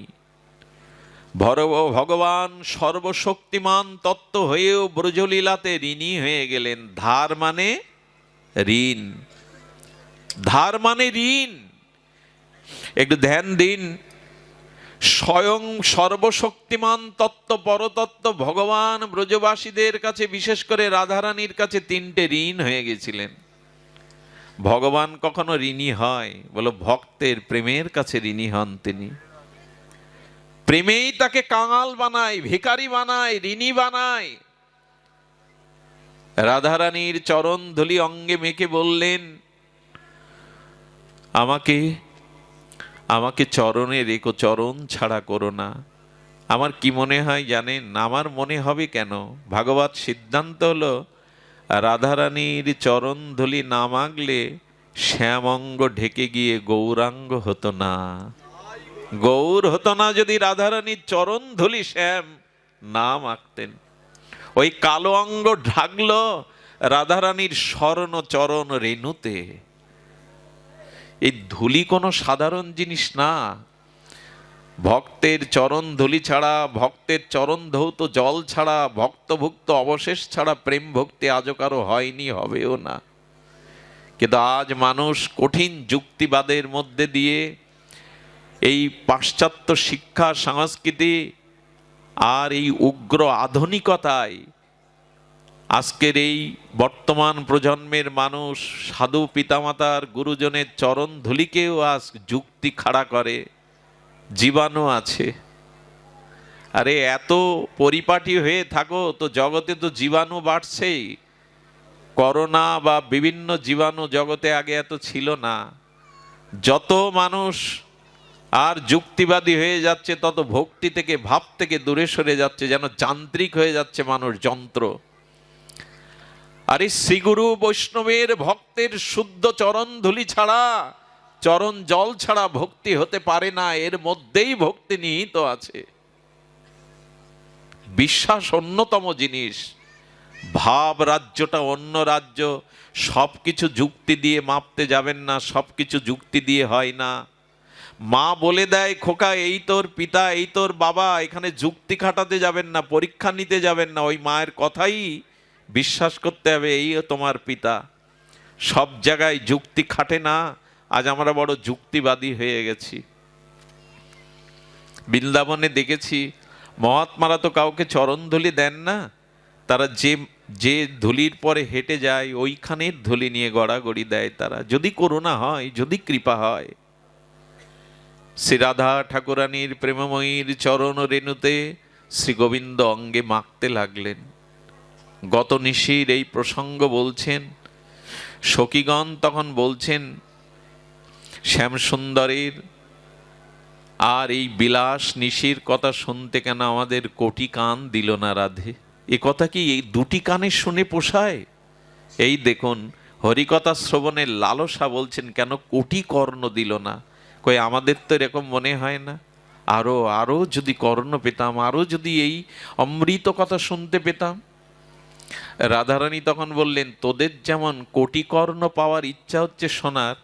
ভগবান সর্বশক্তিমান তত্ত্ব হয়েও ব্রজলীলাতে ঋণী হয়ে গেলেন। ধার মানে ঋণ, ধার মানে ঋণ। একটু ধ্যান দিন। স্বয়ং সর্বশক্তিমান তত্ত্ব, পরতত্ত্ব ভগবান ব্রজবাসীদের কাছে, বিশেষ করে রাধারানীর কাছে তিনটে ঋণ হয়ে গেছিলেন। ভগবান কখনো ঋণী হয়? বলো, ভক্তের প্রেমের কাছে ঋণী হন তিনি। প্রেমেই তাকে কাঙাল বানায়, ভিখারি বানায়, ঋণী বানায়। রাধারানীর চরণ ধুলি অঙ্গে মেখে বললেন, আমাকে চরণে রেখো, চরণ ছাড়া করো না। আমার কি মনে হয় জানেন? আমার মনে হবে কেন? ভাগবত সিদ্ধান্ত হলো, রাধারানীর চরণ ধুলি না মাগলে শ্যামঙ্গ ঢেকে গিয়ে গৌরাঙ্গ হতো না। গৌর হতো না যদি রাধারানীর চরণ ধুলি শ্যাম না মাখতেন। ওই কালো অঙ্গ ঢাকলো রাধারানীর স্বর্ণ চরণ রেণুতে। এই ধুলি কোনো সাধারণ জিনিস না। ভক্তের চরণ ধুলি ছাড়া, ভক্তের চরণ ধৌত জল ছাড়া, ভক্তভুক্ত অবশেষ ছাড়া প্রেম ভক্তি আজও কারো হয়নি, হবেও না। কিন্তু আজ মানুষ কঠিন যুক্তিবাদের মধ্যে দিয়ে, এই পাশ্চাত্য শিক্ষা সংস্কৃতি আর এই উগ্র আধুনিকতায় আজকের এই বর্তমান প্রজন্মের মানুষ সাধু পিতামাতার গুরুজনের চরণ ধুলিকেও আজ যুক্তি খাড়া করে, জীবাণু আছে। আরে এত পরিপাটি হয়ে থাকো তো জগতে তো জীবাণু বাড়ছেই। করোনা বা বিভিন্ন জীবাণু জগতে আগে এত ছিল না। যত মানুষ আর যুক্তিবাদী হয়ে যাচ্ছে, তত ভক্তি থেকে, ভাব থেকে দূরে সরে যাচ্ছে, যেন যান্ত্রিক হয়ে যাচ্ছে মানুষ, যন্ত্র। আরে শ্রীগুরু বৈষ্ণবের ভক্তের শুদ্ধ চরণ ধুলি ছাড়া, চরণ জল ছাড়া ভক্তি হতে পারে না। এর মধ্যেই ভক্তি নিহিত আছে। বিশ্বাস অন্যতম জিনিস, ভাব রাজ্যটা অন্য রাজ্য। সবকিছু যুক্তি দিয়ে মাপতে যাবেন না, সবকিছু যুক্তি দিয়ে হয় না। মা বলে দেয়, খোকা এই তোর পিতা, এই তোর বাবা, এখানে যুক্তি খাটাতে যাবেন না, পরীক্ষা নিতে যাবেন না, ওই মায়ের কথাই বিশ্বাস করতে হবে, এই তোমার পিতা। সব জায়গায় যুক্তি খাটে না। আজ আমরা বড় যুক্তিবাদী হয়ে গেছি। বৃন্দাবনে দেখেছি মহাত্মারা তো কাউকে চরণ ধুলি দেন না, তারা যে যে ধুলির পরে হেঁটে যায় ওইখানের ধুলি নিয়ে গড়াগড়ি দেয় তারা, যদি করুণা হয়, যদি কৃপা হয়। শ্রী রাধা ঠাকুরানীর প্রেমময়ীর চরণ রেণুতে শ্রী গোবিন্দ অঙ্গে মাখতে লাগলেন। গত নিশির এই প্রসঙ্গ বলছেন, সখীগণ তখন বলছেন শ্যামসুন্দরের আর এই বিলাস নিশির কথা শুনতে কেন আমাদের কোটি কান দিল না রাধে। এ কথা কি এই দুটি কানে শুনে পোষায়? এই দেখুন হরিকথা শ্রবণের লালসা বলছেন কেন কোটি কর্ণ দিল না। কই আমাদের তো এরকম মনে হয় না? আরো আরো যদি কর্ণ পেতাম, আরো যদি এই অমৃত কথা শুনতে পেতাম। রাধারানী তখন বললেন, তোদের যেমন কোটি কর্ণ পাওয়ার ইচ্ছা হচ্ছে শোনার,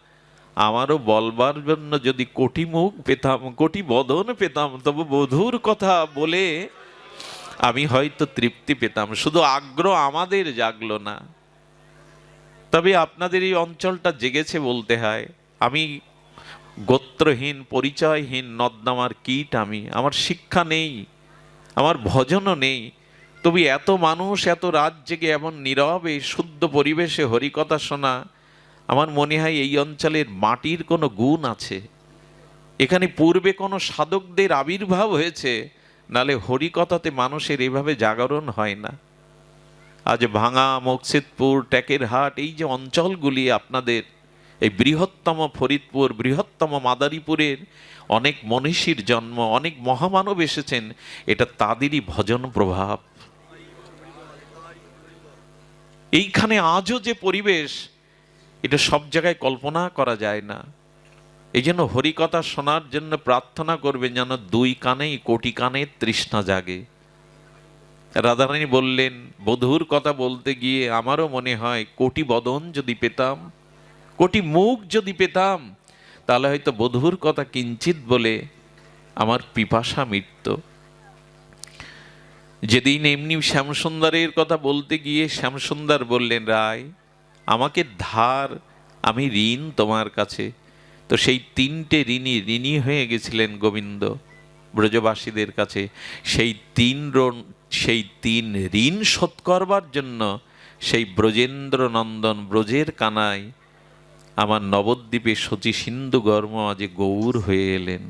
আমারও বলবার জন্য যদি কোটি মুখ পেতাম, কোটি বদন পেতাম, তবু বধূর কথা বলে আমি হয়তো তৃপ্তি পেতাম। শুধু আগ্রহ আমাদের জাগলো না। তবে আপনাদের এই অঞ্চলটা জেগেছে বলতে হয়। আমি গোত্রহীন, পরিচয়হীন, নর্দমার কীট, আমি, আমার শিক্ষা নেই, আমার ভজনও নেই, তবে এত মানুষ এত রাত জেগে এমন নীরবে শুদ্ধ পরিবেশে হরিকথা শোনা, আমার মনে হয় এই অঞ্চলের মাটির কোনো গুণ আছে। এখানে পূর্বে কোনো সাধকদের আবির্ভাব হয়েছে, নালে হরিকথাতে মানুষের এভাবে জাগরণ হয় না। আজ ভাঙা, মকসিদপুর, টেকেরহাট, এই যে অঞ্চলগুলি আপনাদের, এই বৃহত্তম ফরিদপুর, বৃহত্তম মাদারীপুরের অনেক মনীষীর জন্ম, অনেক মহামানব এসেছেন, এটা তাদেরই ভজন প্রভাব। এইখানে আজও যে পরিবেশ, এটা সব জায়গায় কল্পনা করা যায় না। এই জন্য হরিকথা শোনার জন্য প্রার্থনা করবেন যেন দুই কানেই কোটি কানের তৃষ্ণা জাগে। রাধারানী বললেন, বধূর কথা বলতে গিয়ে আমারও মনে হয় কোটি বদন যদি পেতাম, কোটি মুখ যদি পেতাম, তাহলে হয়তো বধূর কথা কিঞ্চিত বলে আমার পিপাসা মিটত। যেদিন এমনি শ্যামসুন্দরের কথা বলতে গিয়ে শ্যামসুন্দর বললেন, রায় আমাকে ধার, আমি ঋণ তোমার কাছে। তো সেই তিনটে ঋণী হয়ে গেছিলেন গোবিন্দ ব্রজবাসীদের কাছে। সেই তিন ঋণ শোধ করবার জন্য সেই ব্রজেন্দ্র নন্দন, ব্রজের কানাই আমার নবদ্বীপে শচী সিন্ধু গর্ম আজ গৌর হয়ে এলেন।